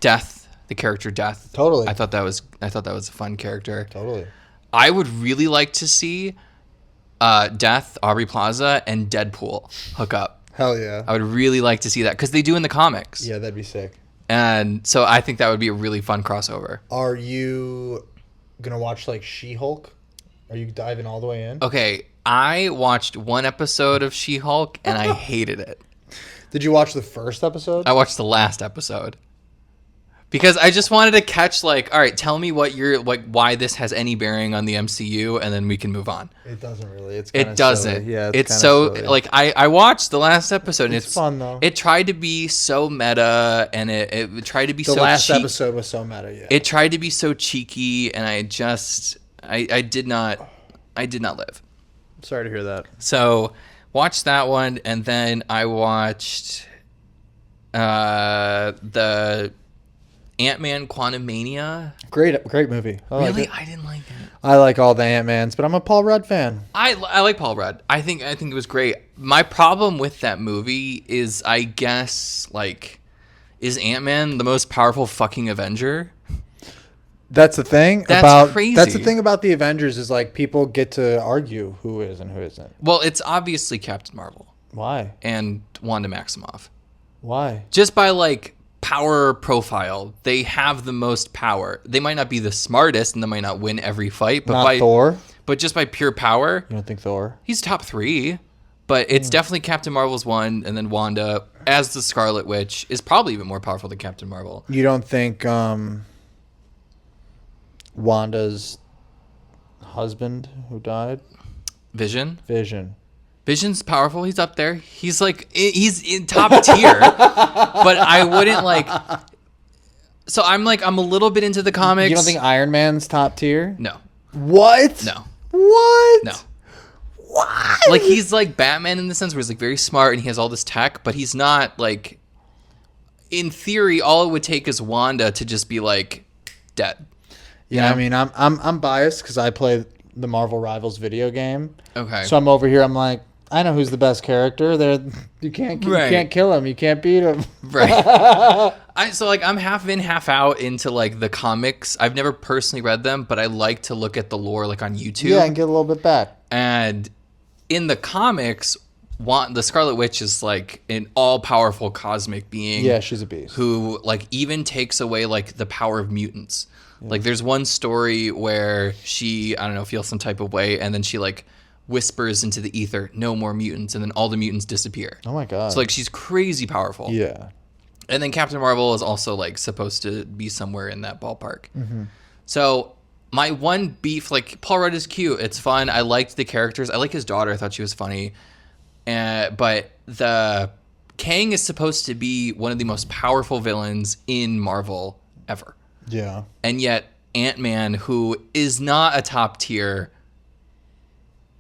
the character Death. Totally. I thought that was a fun character. Totally. I would really like to see Death, Aubrey Plaza, and Deadpool hook up. Hell yeah. I would really like to see that because they do in the comics. Yeah, that'd be sick. And so I think that would be a really fun crossover. Are you gonna watch like She-Hulk? Are you diving all the way in? Okay, I watched one episode of She-Hulk and I hated it. Did you watch the first episode? I watched the last episode. Because I just wanted to catch, like, all right, tell me why this has any bearing on the MCU, and then we can move on. It doesn't really. It doesn't. Silly. Yeah, it's so silly. Like I watched the last episode. And it's fun though. It tried to be so meta, and it tried to be so. The last episode was so meta. Yeah. It tried to be so cheeky, and I did not live. Sorry to hear that. So watched that one, and then I watched the Ant-Man Quantumania. Great movie. Really? I didn't like it. I like all the Ant-Mans, but I'm a Paul Rudd fan. I like Paul Rudd. I think it was great. My problem with that movie is, I guess, like, is Ant-Man the most powerful fucking Avenger? That's the thing. That's crazy. That's the thing about the Avengers is, like, people get to argue who is and who isn't. Well, it's obviously Captain Marvel. Why? And Wanda Maximoff. Why? Just by, like, power profile, they have the most power. They might not be the smartest and they might not win every fight, but not Thor. But just by pure power, you don't think Thor? He's top 3, but it's definitely Captain Marvel's 1, and then Wanda as the Scarlet Witch is probably even more powerful than Captain Marvel. You don't think Wanda's husband who died. Vision. Vision's powerful. He's up there. He's in top tier. But I wouldn't like. So I'm a little bit into the comics. You don't think Iron Man's top tier? No. What? No. What? No. Why? Like, he's like Batman in the sense where he's like very smart and he has all this tech, but he's not like. In theory, all it would take is Wanda to just be like dead. Yeah, I mean, I'm biased because I play the Marvel Rivals video game. Okay. So I'm over here. I'm like, I know who's the best character. You can't kill him. You can't beat him. Right. I'm half in, half out into like the comics. I've never personally read them, but I like to look at the lore like on YouTube. Yeah, and get a little bit back. And in the comics, the Scarlet Witch is like an all-powerful cosmic being. Yeah, she's a beast. Who like even takes away like the power of mutants. Yeah. Like there's one story where she, I don't know, feels some type of way, and then she like whispers into the ether, "No more mutants," and then all the mutants disappear. Oh my god! So like she's crazy powerful. Yeah. And then Captain Marvel is also like supposed to be somewhere in that ballpark. Mm-hmm. So my one beef, like Paul Rudd is cute, it's fun. I liked the characters. I like his daughter. I thought she was funny. But the Kang is supposed to be one of the most powerful villains in Marvel ever. Yeah. And yet Ant-Man, who is not a top tier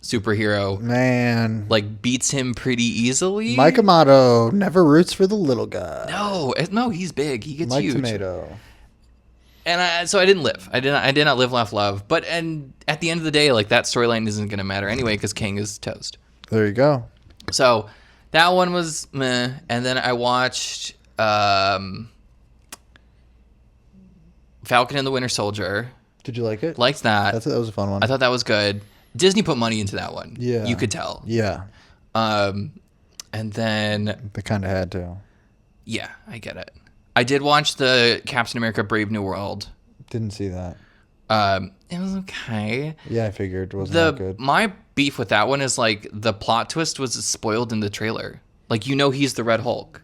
superhero, man, like beats him pretty easily. Mike Amato never roots for the little guy. No, he's big. He gets Mike huge. Tomato. And so I didn't live. I did not live, laugh, love. But at the end of the day, like that storyline isn't going to matter anyway because Kang is toast. There you go. So that one was meh. And then I watched Falcon and the Winter Soldier. Did you like it? Liked that. That was a fun one. I thought that was good. Disney put money into that one. Yeah. You could tell. Yeah. And then they kind of had to. Yeah, I get it. I did watch the Captain America Brave New World. Didn't see that. It was okay. Yeah, I figured it wasn't that good. My beef with that one is like the plot twist was spoiled in the trailer. Like he's the Red Hulk.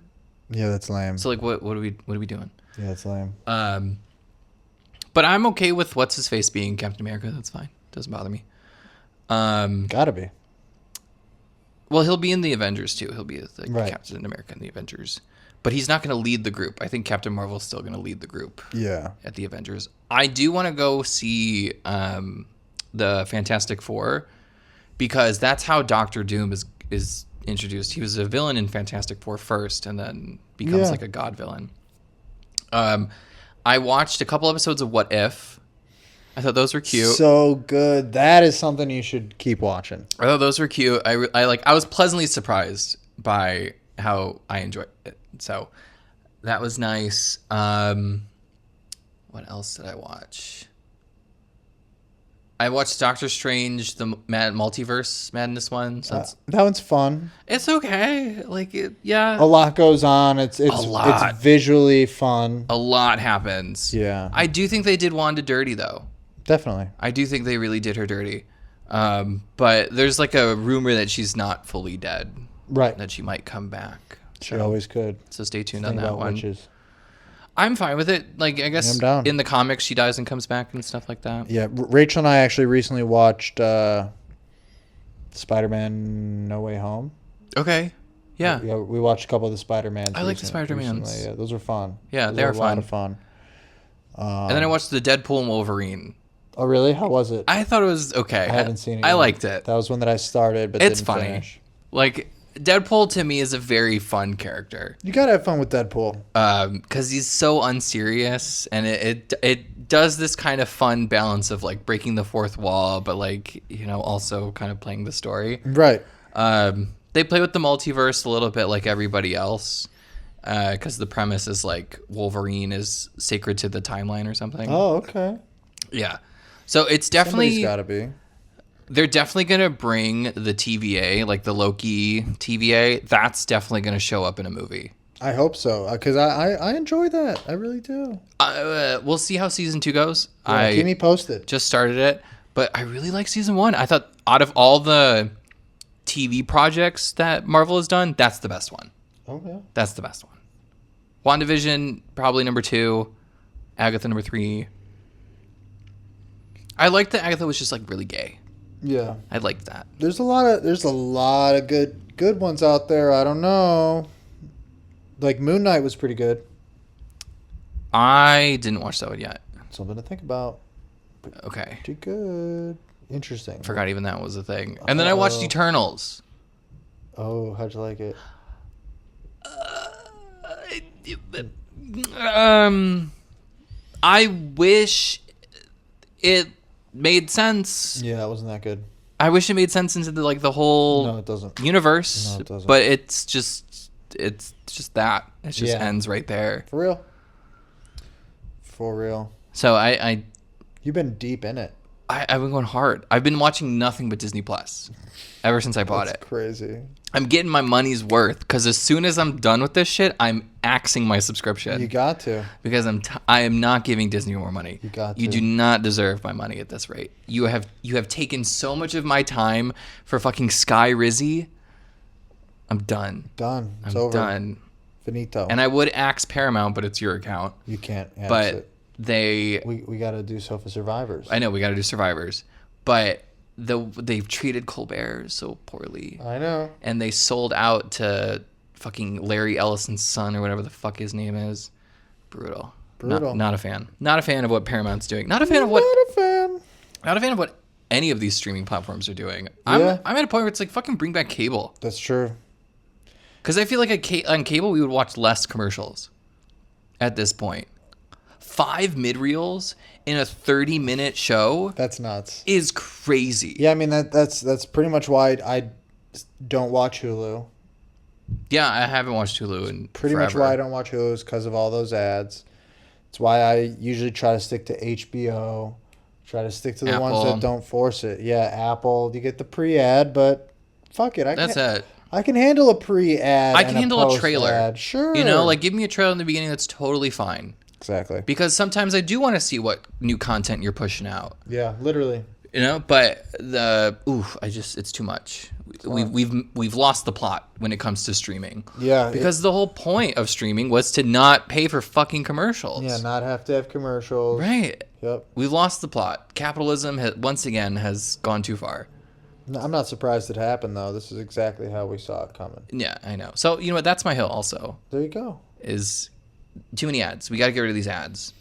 Yeah, that's lame. So like what are we doing? Yeah, that's lame. But I'm okay with what's his face being Captain America. That's fine. Doesn't bother me. Gotta be. Well, he'll be in the Avengers too. He'll be the right. Captain America in the Avengers. But he's not going to lead the group. I think Captain Marvel's still going to lead the group. Yeah. At the Avengers. I do want to go see the Fantastic Four because that's how Doctor Doom is introduced. He was a villain in Fantastic Four first and then becomes like a god villain. I watched a couple episodes of What If. I thought those were cute. So good. That is something you should keep watching. I thought those were cute. I was pleasantly surprised by how I enjoyed it. So that was nice. What else did I watch? I watched Doctor Strange, the Multiverse Madness one. So that one's fun. It's okay. Yeah. A lot goes on. It's visually fun. A lot happens. Yeah. I do think they did Wanda dirty though. Definitely. I do think they really did her dirty. But there's like a rumor that she's not fully dead. Right. That she might come back. She always could. So stay tuned on that one. Witches. I'm fine with it. Like, I guess in the comics, she dies and comes back and stuff like that. Yeah. Rachel and I actually recently watched Spider-Man No Way Home. Okay. Yeah. We watched a couple of the Spider-Mans. I like the Spider-Mans. Yeah, those are fun. Yeah, they are fun. A lot of fun. And then I watched the Deadpool and Wolverine. Oh, really? How was it? I thought it was okay. I haven't seen it. I liked it. That was one that I started, but it's didn't funny. Finish. Like, Deadpool to me is a very fun character. You gotta have fun with Deadpool. Because he's so unserious, and it does this kind of fun balance of like breaking the fourth wall, but like also kind of playing the story. Right. They play with the multiverse a little bit like everybody else, because the premise is like Wolverine is sacred to the timeline or something. Oh, okay. Yeah. So it's definitely somebody's gotta be. They're definitely going to bring the TVA, like the Loki TVA. That's definitely going to show up in a movie. I hope so, because I enjoy that. I really do. We'll see how season 2 goes. Yeah, keep me posted. Just started it, but I really like season 1. I thought out of all the TV projects that Marvel has done, that's the best one. Okay. That's the best one. WandaVision, probably number 2. Agatha, number 3. I liked that Agatha was just like really gay. Yeah, I liked that. There's a lot of good ones out there. I don't know. Like Moon Knight was pretty good. I didn't watch that one yet. Something to think about. Okay. Pretty good. Interesting. Forgot even that was a thing. And then I watched Eternals. Oh, how'd you like it? I wish it made sense. Yeah, that wasn't that good. I wish it made sense into the whole No, it doesn't. universe. No, it doesn't. But it's just that. It just ends right there. For real. For real. So I You've been deep in it. I've been going hard. I've been watching nothing but Disney Plus ever since I bought That's it. Crazy. I'm getting my money's worth because as soon as I'm done with this shit, I'm axing my subscription. You got to. Because I am not giving Disney more money. You do not deserve my money at this rate. You have taken so much of my time for fucking Sky Rizzy. I'm done. Done. It's I'm over. done. Finito. And I would axe Paramount, but it's your account. You can't axe but it. We got to do so for Survivors. I know we got to do Survivors, but they've treated Colbert so poorly. I know. And they sold out to fucking Larry Ellison's son or whatever the fuck his name is. Brutal. Not a fan. Not a fan of what Paramount's doing. Not a fan of what any of these streaming platforms are doing. I'm at a point where it's like fucking bring back cable. That's true. Because I feel like on cable we would watch less commercials at this point. 5 mid-reels in a 30-minute show. That's nuts. Is crazy. Yeah, I mean that's pretty much why I don't watch Hulu. Yeah, I haven't watched Hulu in pretty forever. much why I don't watch Hulu is because of all those ads. It's why I usually try to stick to HBO. Try to stick to the ones that don't force it. Yeah, Apple, you get the pre-ad, but fuck it. That's it. I can handle a pre-ad. I can handle a trailer. Ad. Sure. You know, like give me a trailer in the beginning. That's totally fine. Exactly. Because sometimes I do want to see what new content you're pushing out. Yeah, literally. You know, but it's too much. We've lost the plot when it comes to streaming. Yeah. Because the whole point of streaming was to not pay for fucking commercials. Yeah, not have to have commercials. Right. Yep. We've lost the plot. Capitalism once again has gone too far. I'm not surprised it happened though. This is exactly how we saw it coming. Yeah, I know. So, you know what? That's my hill also. There you go. Is too many ads. We got to get rid of these ads.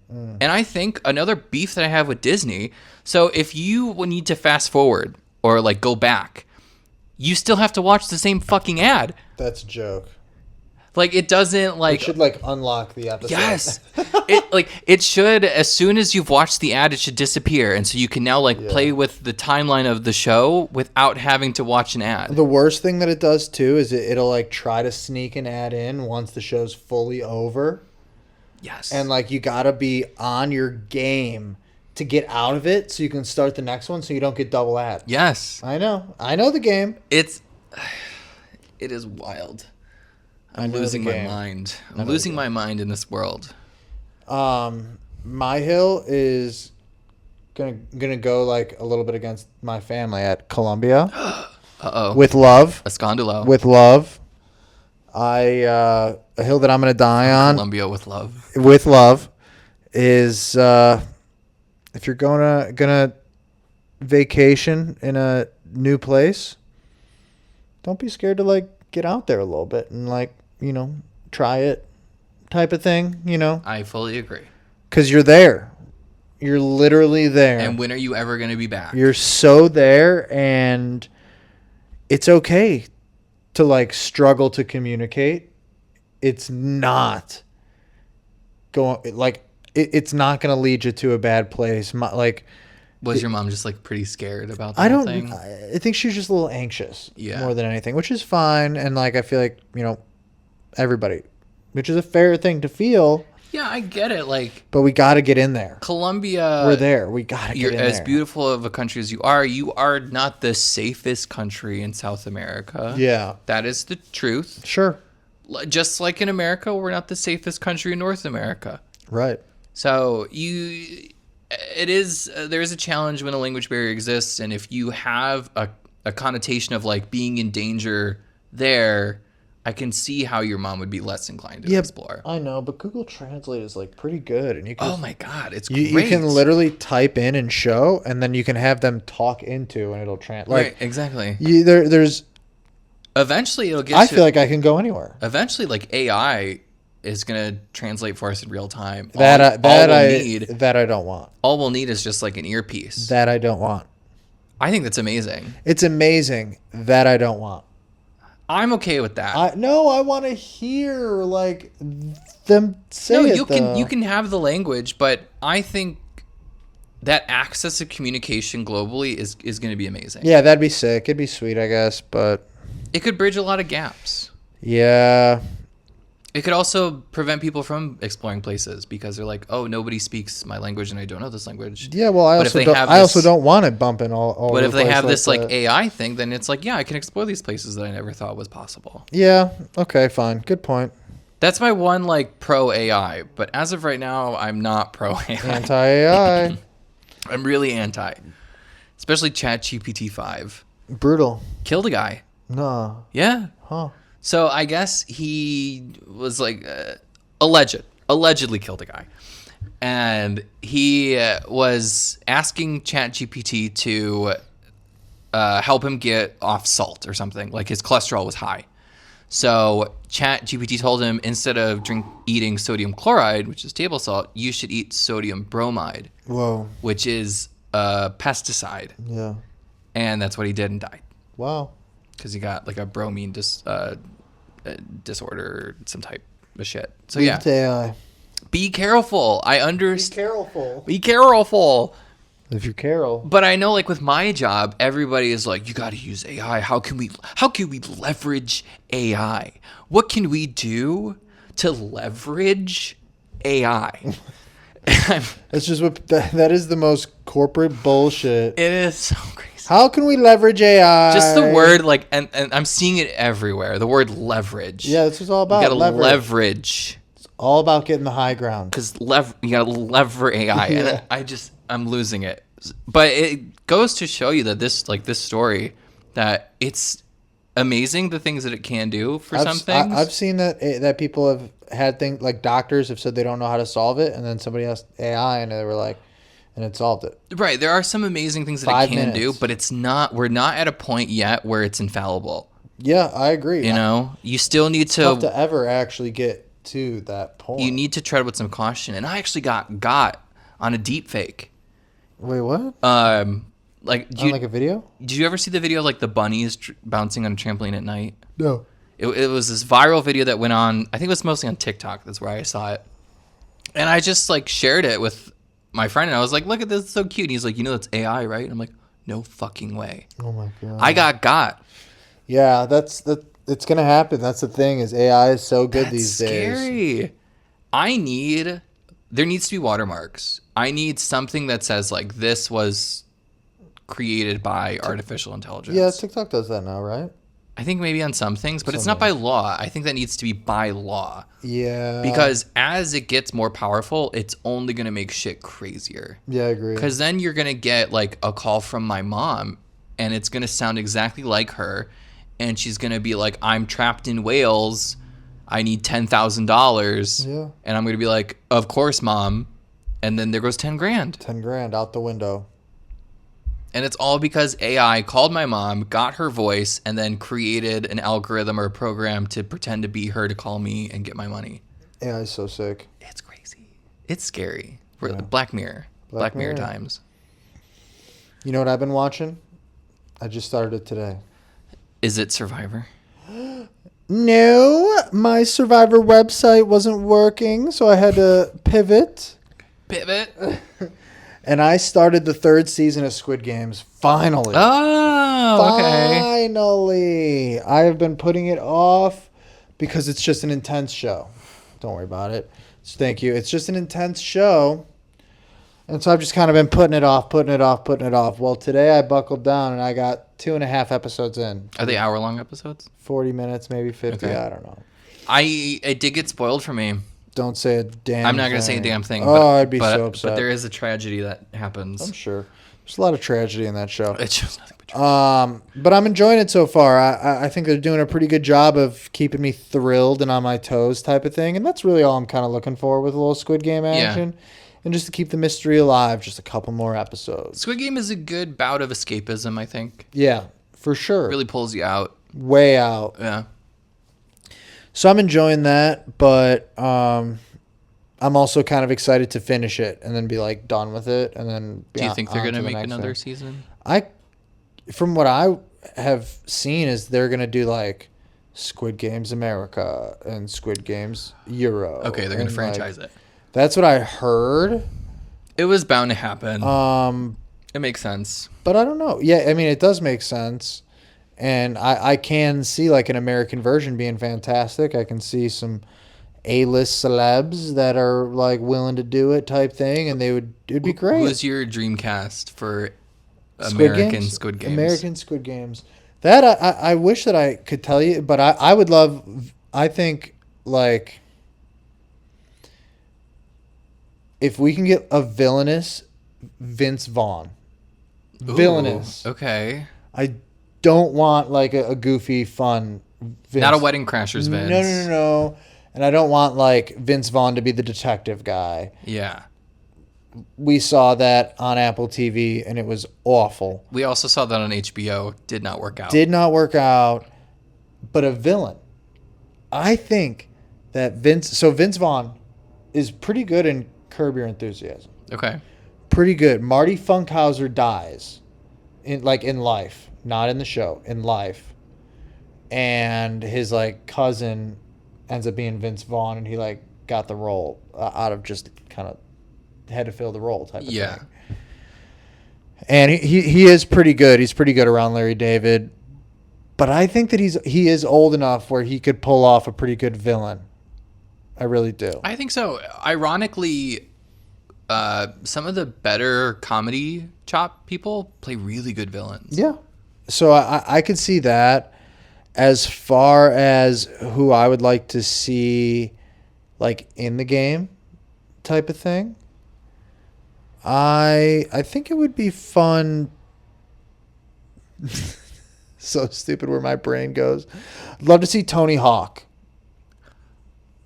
And I think another beef that I have with Disney, so if you need to fast forward or like go back, you still have to watch the same fucking ad. That's a joke. Like it doesn't like it should like unlock the episode. Yes. it should, as soon as you've watched the ad, it should disappear, and so you can now play with the timeline of the show without having to watch an ad. The worst thing that it does too is it'll like try to sneak an ad in once the show's fully over. Yes. And like you gotta be on your game to get out of it so you can start the next one so you don't get double ads. Yes. I know the game. It is wild. I'm losing my mind. I'm losing my mind in this world. My hill is gonna go like a little bit against my family at Columbia. Uh-oh. With love. Escondulo. With love. A hill that I'm gonna die on. Columbia with love. With love is if you're gonna vacation in a new place, don't be scared to like get out there a little bit and like, you know, try it type of thing, you know. I fully agree. 'Cause you're there. You're literally there. And when are you ever going to be back? You're so there, and it's okay to like struggle to communicate. It's not going like it's not going to lead you to a bad place. Was your mom just like pretty scared about that thing? I think she was just a little anxious more than anything, which is fine. And like, I feel like, you know, everybody, which is a fair thing to feel. Yeah, I get it. Like, but we got to get in there. Colombia. We're there. We got to get in there. As beautiful of a country as you are not the safest country in South America. Yeah. That is the truth. Sure. Just like in America, we're not the safest country in North America. Right. So there is a challenge when a language barrier exists, and if you have a connotation of like being in danger there, I can see how your mom would be less inclined to explore. I know, but Google Translate is like pretty good, and you can. Oh my god, it's great. You can literally type in and show, and then you can have them talk into, and it'll translate. Right, exactly. There's. Eventually, it'll get. I feel like I can go anywhere. Eventually, like AI is gonna translate for us in real time. That I don't want. All we'll need is just like an earpiece. That I don't want. I think that's amazing. It's amazing. That I don't want. I'm okay with that. I want to hear like them say it. No, you can have the language, but I think that access to communication globally is going to be amazing. Yeah, that'd be sick. It'd be sweet, I guess, but it could bridge a lot of gaps. Yeah. It could also prevent people from exploring places because they're like, oh, nobody speaks my language and I don't know this language. Yeah, well, I also don't want it bumping all But over if the they place have this like like AI thing, then it's like, yeah, I can explore these places that I never thought was possible. Yeah. Okay, fine. Good point. That's my one like pro AI, but as of right now, I'm not pro AI. Anti AI. I'm really anti, especially ChatGPT 5. Brutal. Killed a guy. No. Yeah. Huh. So I guess he was like allegedly killed a guy, and he was asking ChatGPT to help him get off salt or something. Like his cholesterol was high. So ChatGPT told him instead of eating sodium chloride, which is table salt, you should eat sodium bromide. Whoa. Which is a pesticide. Yeah. And that's what he did and died. Wow. Because he got like a bromine disorder, some type of shit. So yeah. AI. Be careful. I understand. Be careful. Be careful. If you're Carol. But I know, like with my job, everybody is like, "You got to use AI. How can we leverage AI? What can we do to leverage AI?" That's just what that is the most corporate bullshit. It is so crazy. How can we leverage AI? Just the word, like, and I'm seeing it everywhere. The word leverage. Yeah, that's what it's all about. You got to leverage. It's all about getting the high ground. Because you got to lever AI, Yeah. And I'm losing it. But it goes to show you that this story, that it's amazing the things that it can do for some things. I've seen that people have had things like doctors have said they don't know how to solve it, and then somebody asked AI, and they were like, and it solved it. Right. There are some amazing things that it can do, but we're not at a point yet where it's infallible. Yeah, I agree. You know, you still need to. Tough to ever actually get to that point. You need to tread with some caution. And I actually got on a deep fake. Wait, what? Like a video? Did you ever see the video of like the bunnies bouncing on a trampoline at night? No. It was this viral video that went on. I think it was mostly on TikTok. That's where I saw it. And I just like shared it with my friend, and I was like, "Look at this, it's so cute." And he's like, "You know, that's AI, right?" And I'm like, "No fucking way." Oh my god. I got. Yeah, it's gonna happen. That's the thing, is AI is so good these days. Scary. There needs to be watermarks. I need something that says like this was created by artificial intelligence. Yeah, TikTok does that now, right? I think maybe on some things, but it's not by law. I think that needs to be by law. Yeah. Because as it gets more powerful, it's only going to make shit crazier. Yeah, I agree. Because then you're going to get like a call from my mom, and it's going to sound exactly like her. And she's going to be like, I'm trapped in Wales. I need $10,000. Yeah. And I'm going to be like, of course, Mom. And then there goes 10 grand. 10 grand out the window. And it's all because AI called my mom, got her voice, and then created an algorithm or a program to pretend to be her to call me and get my money. AI is so sick. It's crazy. It's scary. We're Yeah. Black Mirror. Black Mirror times. You know what I've been watching? I just started it today. Is it Survivor? No, my Survivor website wasn't working, so I had to pivot. And I started the 3rd season of Squid Games. Finally. Oh, okay. Finally. I have been putting it off because it's just an intense show. Don't worry about it. Thank you. It's just an intense show. And so I've just kind of been putting it off. Well, today I buckled down and I got 2.5 episodes in. Are they hour-long episodes? 40 minutes, maybe 50. Okay. I don't know. It did get spoiled for me. Don't say a damn thing. I'm not going to say a damn thing. Oh, I'd be so upset. But there is a tragedy that happens. I'm sure. There's a lot of tragedy in that show. It's just nothing but tragedy. But I'm enjoying it so far. I think they're doing a pretty good job of keeping me thrilled and on my toes type of thing. And that's really all I'm kind of looking for with a little Squid Game action. Yeah. And just to keep the mystery alive, just a couple more episodes. Squid Game is a good bout of escapism, I think. Yeah, for sure. It really pulls you out. Way out. Yeah. So I'm enjoying that, but I'm also kind of excited to finish it and then be like done with it, and then. Do you think they're going to make another season? From what I have seen, is they're going to do like Squid Games America and Squid Games Euro. Okay, they're going to franchise it. That's what I heard. It was bound to happen. It makes sense. But I don't know. Yeah, I mean, it does make sense. And I can see like an American version being fantastic. I can see some A-list celebs that are like willing to do it type thing, and it'd be great. Who's your dream cast for American Squid Games? American Squid Games. That I wish that I could tell you, but I would love, I think, like, if we can get a villainous Vince Vaughn. Ooh, villainous. Okay. I don't want like a goofy, fun Vince. Not a Wedding Crashers Vince. No. And I don't want like Vince Vaughn to be the detective guy. Yeah. We saw that on Apple TV and it was awful. We also saw that on HBO. Did not work out. But a villain. I think that Vince Vaughn is pretty good in Curb Your Enthusiasm. Okay. Pretty good. Marty Funkhauser dies in life, not in the show, in life. And his like cousin ends up being Vince Vaughn, and he like got the role out of just kind of had to fill the role type of thing. And he is pretty good. He's pretty good around Larry David. But I think that he is old enough where he could pull off a pretty good villain. I really do. I think so. Ironically, some of the better comedy chop people play really good villains. Yeah. So I could see that. As far as who I would like to see like in the game type of thing, I think it would be fun. So stupid where my brain goes. I'd love to see Tony Hawk.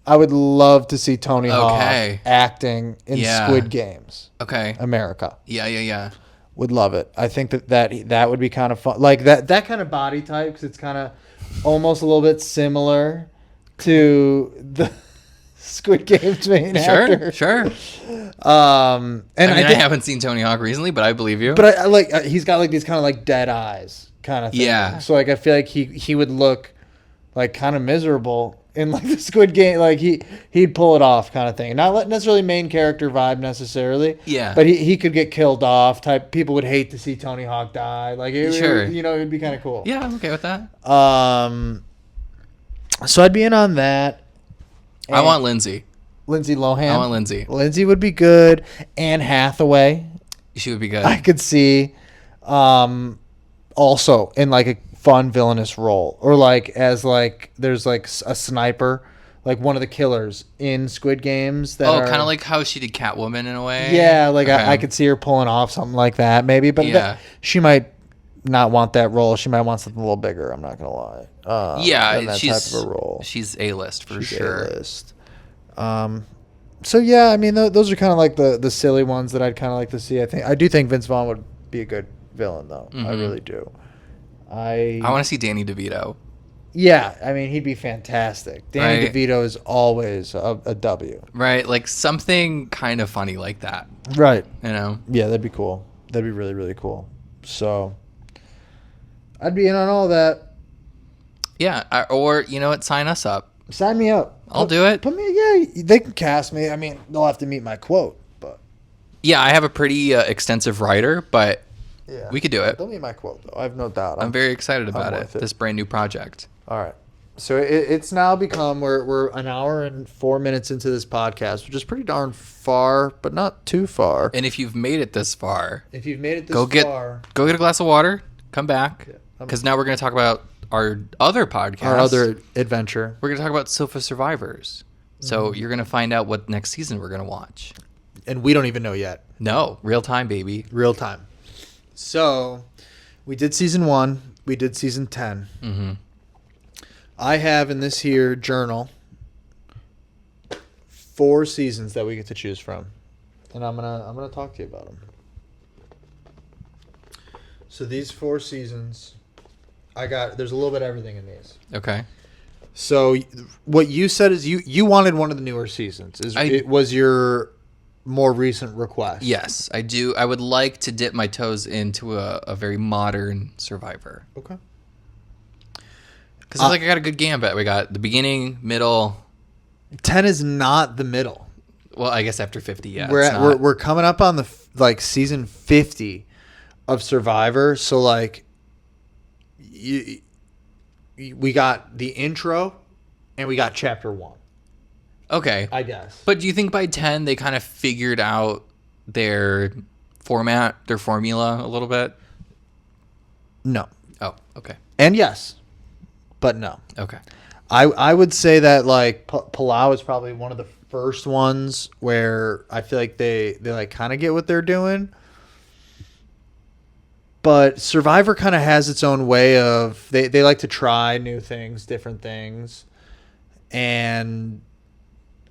I would love to see Tony Hawk acting in Squid Games. Okay. America. Yeah. Would love it. I think that would be kind of fun. Like that kind of body type, because it's kind of almost a little bit similar to the Squid Games main actor. Sure. And I haven't seen Tony Hawk recently, but I believe you. But I like he's got like these kind of like dead eyes kind of thing. Yeah. So like I feel like he would look like kind of miserable in like the Squid Game. Like he'd pull it off kind of thing. Not necessarily main character vibe necessarily. Yeah. But he could get killed off type. People would hate to see Tony Hawk die. Like it'd be kind of cool. Yeah, I'm okay with that. So I'd be in on that. I want Lindsay. Lindsay Lohan. I want Lindsay. Lindsay would be good. Anne Hathaway. She would be good. I could see. Also in like a fun villainous role, or like as like there's like a sniper, like one of the killers in Squid Games. Kind of like how she did Catwoman in a way. Yeah, like okay. I could see her pulling off something like that maybe, but she might not want that role. She might want something a little bigger. I'm not gonna lie. She's type of a role. She's A-list for sure. A-list. So yeah, I mean those are kind of like the silly ones that I'd kind of like to see. I do think Vince Vaughn would be a good villain though. Mm-hmm. I really do. I want to see Danny DeVito. Yeah, I mean he'd be fantastic. Danny DeVito is always a W. Right, like something kind of funny like that. Right. You know. Yeah, that'd be cool. That'd be really really cool. So I'd be in on all that. Yeah, or you know what? Sign us up. Sign me up. I'll do it. Put me. Yeah, they can cast me. I mean, they'll have to meet my quote, but. Yeah, I have a pretty extensive writer, but we could do it. They'll meet my quote, though. I have no doubt. I'm very excited about it. This brand new project. All right. So it's now become we're an hour and 4 minutes into this podcast, which is pretty darn far, but not too far. And if you've made it this far, go get a glass of water, come back, because now we're going to talk about our other podcast. Our other adventure. We're going to talk about Sofa Survivors. So you're going to find out what next season we're going to watch. And we don't even know yet. No. Real time, baby. Real time. So we did season 1. We did season 10. Mm-hmm. I have in this here journal 4 seasons that we get to choose from, and I'm gonna talk to you about them. So these 4 seasons, there's a little bit of everything in these. Okay. So what you said is you wanted one of the newer seasons. It was your more recent request. Yes, I do. I would like to dip my toes into a very modern Survivor. Okay. Because I got a good gambit. We got the beginning, middle. 10 is not the middle. Well, I guess after 50, yeah. We're coming up on the season 50 of Survivor. So we got the intro and we got chapter 1. Okay. I guess. But do you think by 10 they kind of figured out their format, their formula a little bit? No. Oh, okay. And yes, but no. Okay. I would say that Palau is probably one of the first ones where I feel like they kind of get what they're doing. But Survivor kind of has its own way of they like to try new things, different things. And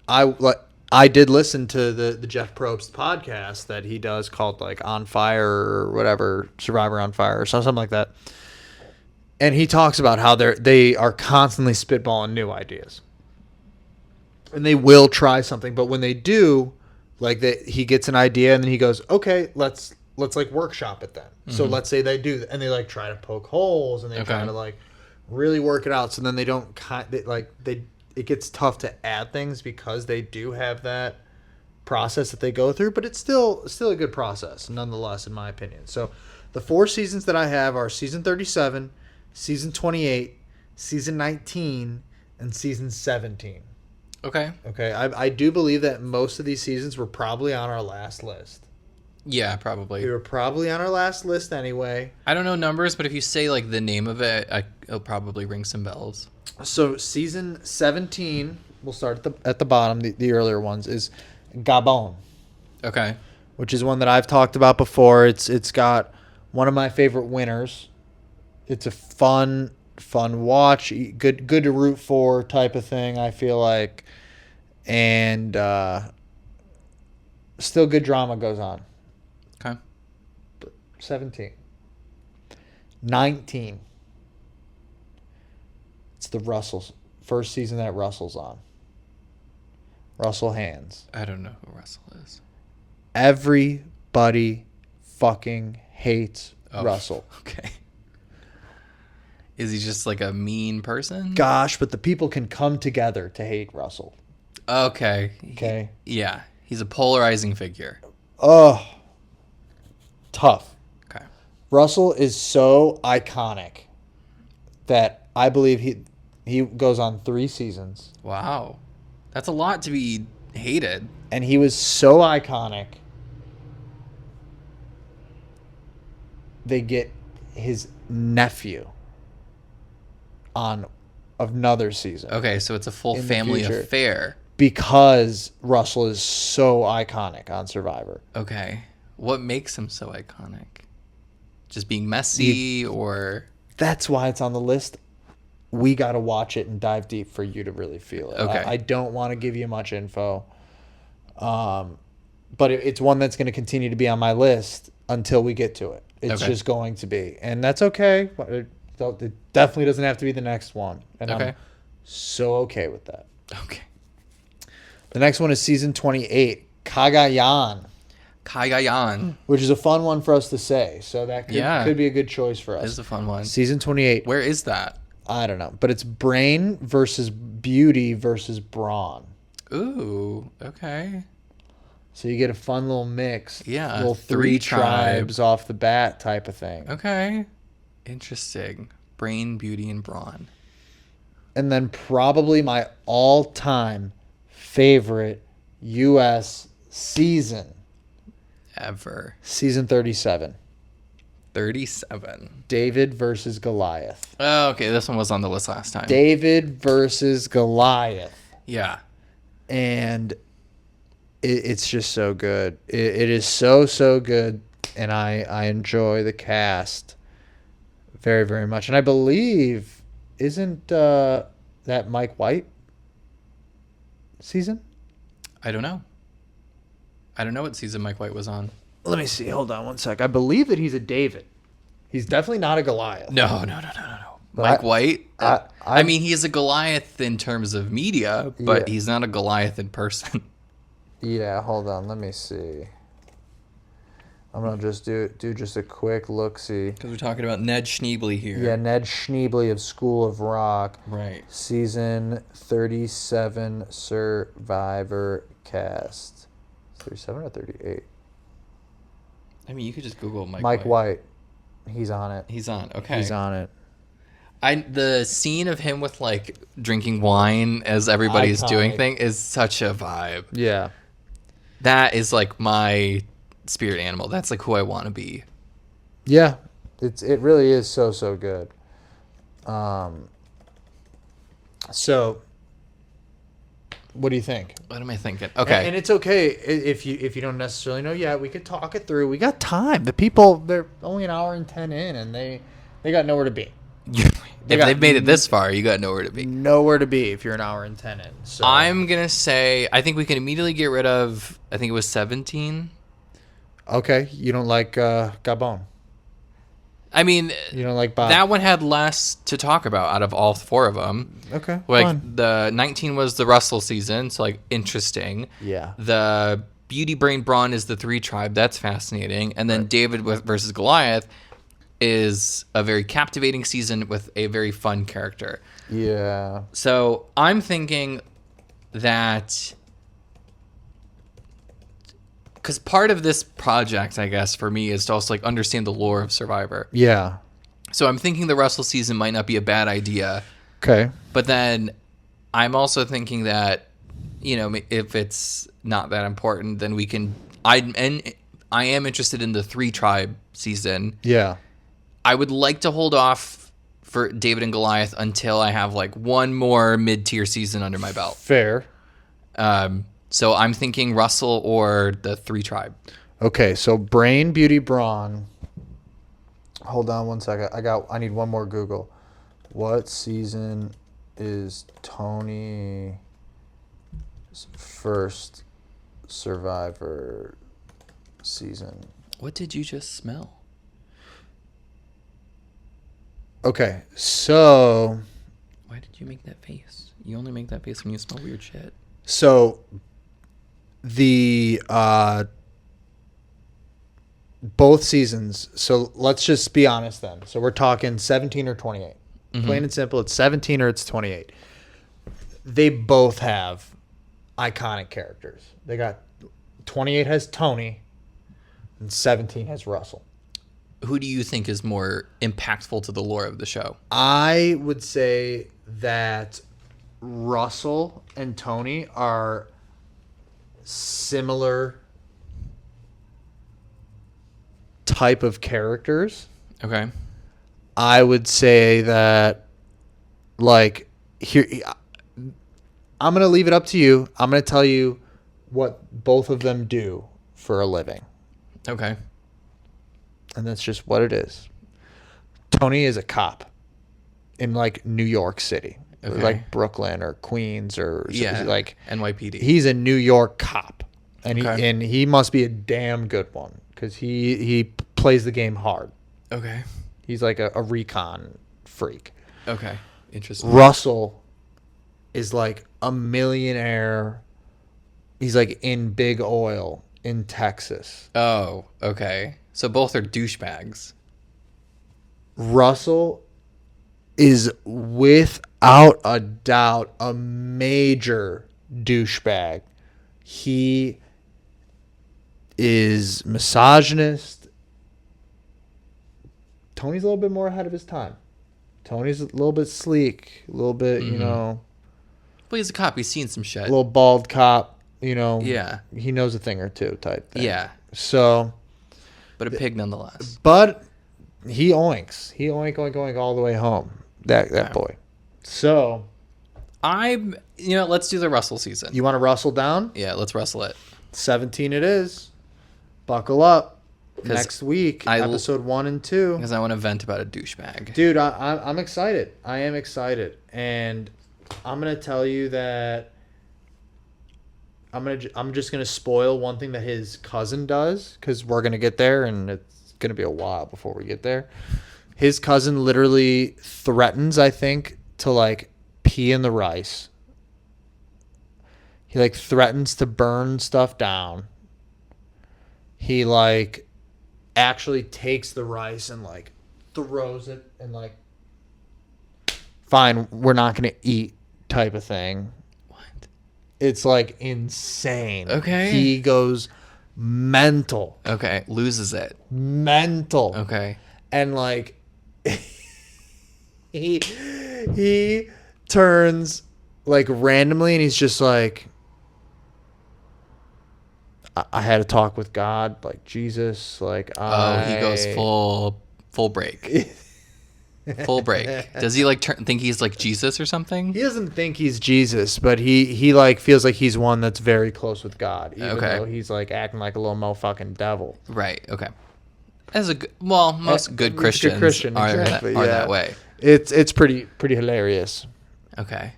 I did listen to the Jeff Probst podcast that he does called On Fire or whatever, Survivor on Fire or something like that. And he talks about how they are constantly spitballing new ideas. And they will try something, but when they do, he gets an idea and then he goes, "Okay, let's workshop it then." Mm-hmm. So let's say they do, and they try to poke holes and they try to really work it out. So then they don't it gets tough to add things because they do have that process that they go through, but it's still a good process nonetheless, in my opinion. So the 4 seasons that I have are season 37, season 28, season 19, and season 17. Okay. Okay. I do believe that most of these seasons were probably on our last list. Yeah, probably. We were probably on our last list anyway. I don't know numbers, but if you say the name of it, it'll probably ring some bells. So season 17, we'll start at the bottom, the earlier ones, is Gabon. Okay. Which is one that I've talked about before. It's got one of my favorite winners. It's a fun watch, good to root for type of thing, I feel like. And still good drama goes on. Okay. 17. 19. It's the Russells. First season that Russell's on. Russell Hands. I don't know who Russell is. Everybody fucking hates Russell. Okay. Is he just a mean person? Gosh, but the people can come together to hate Russell. Okay. Okay. Yeah. He's a polarizing figure. Oh. Tough. Okay. Russell is so iconic that I believe he goes on 3 seasons. Wow. That's a lot to be hated. And he was so iconic. They get his nephew on another season. Okay, so it's a full family affair. Because Russell is so iconic on Survivor. Okay. What makes him so iconic? Just being messy or... That's why it's on the list. We got to watch it and dive deep for you to really feel it. Okay. I don't want to give you much info. But it's one that's going to continue to be on my list until we get to it. It's just going to be. And that's okay. It definitely doesn't have to be the next one. And I'm so okay with that. Okay. The next one is season 28, Cagayan. Which is a fun one for us to say. So that could be a good choice for us. It is a fun one. Season 28. Where is that? I don't know. But it's brain versus beauty versus brawn. Ooh, okay. So you get a fun little mix. Yeah. Little 3 tribes off the bat type of thing. Okay. Interesting. Brain, beauty, and brawn. And then probably my all-time favorite U.S. season. Ever. Season 37. 37. David versus Goliath. Oh, okay. This one was on the list last time. David versus Goliath. Yeah. And it's just so good. It is so good. and I enjoy the cast very, very much. And I believe, isn't that Mike White season? I don't know. I don't know what season Mike White was on. Let me see. Hold on one sec. I believe that he's a David. He's definitely not a Goliath. No. Mike White? I mean, he's a Goliath in terms of media, but he's not a Goliath in person. Yeah, hold on. Let me see. I'm going to just do just a quick look-see. Because we're talking about Ned Schneebly here. Yeah, Ned Schneebly of School of Rock. Right. Season 37 Survivor cast. 37 or 38? I mean, you could just Google Mike White. He's on it. He's on. Okay. He's on it. The scene of him with like drinking wine as everybody's doing thing is such a vibe. Yeah. That is like my spirit animal. That's like who I want to be. Yeah. It really is so good. So what do you think? What am I thinking? Okay. And it's okay if you don't necessarily know yet. We could talk it through. We got time. The people, they're only an hour and 10 in, and they got nowhere to be. If they've made it this far, you got nowhere to be. Nowhere to be if you're an hour and 10 in. So I'm going to say, I think we can immediately get rid of, I think it was 17. Okay. You don't like Gabon? I mean, you don't like Bob? That one had less to talk about out of all four of them. Okay. Like fine. the 19 was the Russell season, so like interesting. Yeah. The Beauty Brain Brawn is the 3 tribe. That's fascinating. And then David versus Goliath is a very captivating season with a very fun character. Yeah. So I'm thinking that because part of this project, I guess, for me is to also like understand the lore of Survivor. Yeah. So I'm thinking the Russell season might not be a bad idea. Okay. But then I'm also thinking that, you know, if it's not that important, then we can. I am interested in the 3 tribe season. Yeah. I would like to hold off for David and Goliath until I have like one more mid-tier season under my belt. Fair. So I'm thinking Russell or the 3 tribe. Okay, so Brain, Beauty, Brawn. Hold on one second. I need one more Google. What season is Tony's first Survivor season? What did you just smell? Okay, so why did you make that face? You only make that face when you smell weird shit. So the both seasons, so let's just be honest then. So we're talking 17 or 28. Mm-hmm. Plain and simple, it's 17 or it's 28. They both have iconic characters. They got 28 has Tony and 17 has Russell. Who do you think is more impactful to the lore of the show? I would say that Russell and Tony are similar type of characters. Okay. I would say that, like, here, I'm going to leave it up to you. I'm going to tell you what both of them do for a living. Okay. And that's just what it is. Tony is a cop in, like, New York City. Okay. Like Brooklyn or Queens or like NYPD. He's a New York cop. And he must be a damn good one because he plays the game hard. Okay. He's like a recon freak. Okay. Interesting. Russell is like a millionaire. He's like in big oil in Texas. Oh, okay. So both are douchebags. Russell is without a doubt a major douchebag. He is misogynist. Tony's a little bit more ahead of his time. Tony's a little bit sleek, a little bit, you know. Well, he's a cop. He's seen some shit. A little bald cop, you know. Yeah. He knows a thing or two type thing. Yeah. So. But a pig nonetheless. But he oinks. He oink all the way home. That boy. So. Let's do the Russell season. You want to Russell down? Yeah, let's Russell it. 17 it is. Buckle up. next week, episode 1 and 2. Because I want to vent about a douchebag. Dude, I'm excited. I am excited. And I'm going to tell you that I'm just going to spoil one thing that his cousin does, because we're going to get there, and it's going to be a while before we get there. His cousin literally threatens, I think, to, like, pee in the rice. He, like, threatens to burn stuff down. He, like, actually takes the rice and, like, throws it and, like, fine, we're not going to eat type of thing. What? It's, like, insane. Okay. He goes mental. Okay. Loses it. Mental. Okay. And, like, he turns, like, randomly, and he's just like, I had a talk with God, like Jesus, like he goes full break. Full break. Does he like think he's like Jesus or something? He doesn't think he's Jesus, but he like feels like he's one that's very close with God, even though he's like acting like a little motherfucking devil. Right. Okay. As most good Christians are that way. It's pretty hilarious. Okay.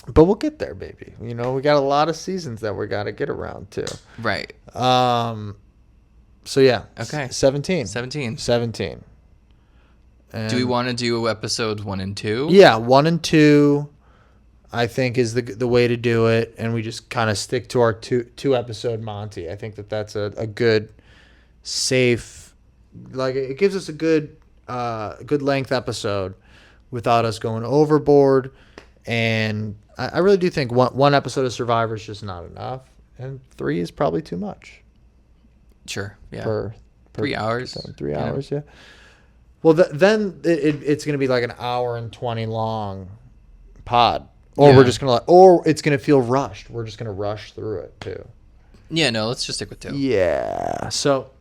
But we'll get there, baby. You know, we got a lot of seasons that we got to get around to. Right. So yeah. Okay. 17. And do we want to do episodes 1 and 2? Yeah, 1 and 2, I think, is the way to do it, and we just kind of stick to our two episode Monty. I think that's a good, safe, like, it gives us a good length episode without us going overboard. And I really do think one episode of Survivor is just not enough, and 3 is probably too much. Sure. Yeah. Per 3 hours. 3 hours. Yeah. Well, then it's going to be like an hour and 20 long pod, or we're just going to or it's going to feel rushed. We're just going to rush through it too. Yeah. No. Let's just stick with 2. Yeah. So,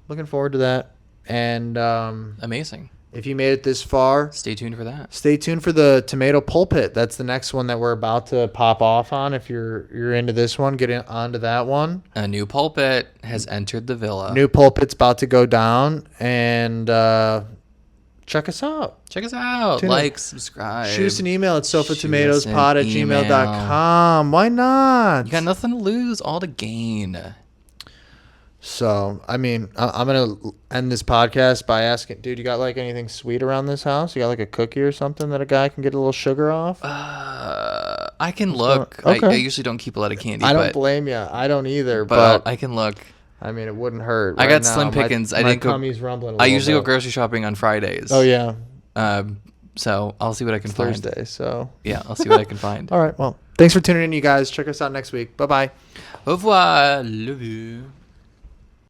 looking forward to that. And amazing. If you made it this far, stay tuned for that. Stay tuned for the tomato pulpit. That's the next one that we're about to pop off on. If you're into this one, get onto that one. A new pulpit has entered the villa. New pulpit's about to go down, and check us out. Check us out. Subscribe. Shoot us an email at sofatomatoespod@gmail.com. Why not? You got nothing to lose, all to gain. So, I mean, I'm going to end this podcast by asking, dude, you got, like, anything sweet around this house? You got, like, a cookie or something that a guy can get a little sugar off? I can look. Okay. I usually don't keep a lot of candy. I don't blame you. I don't either, but I can look. I mean, it wouldn't hurt. I got slim pickings. My tummy's rumbling a little usually go grocery shopping on Fridays. Oh, yeah. So I'll see what I can find. Thursday, so. Yeah, I'll see what I can find. All right, well, thanks for tuning in, you guys. Check us out next week. Bye-bye. Au revoir. Love you.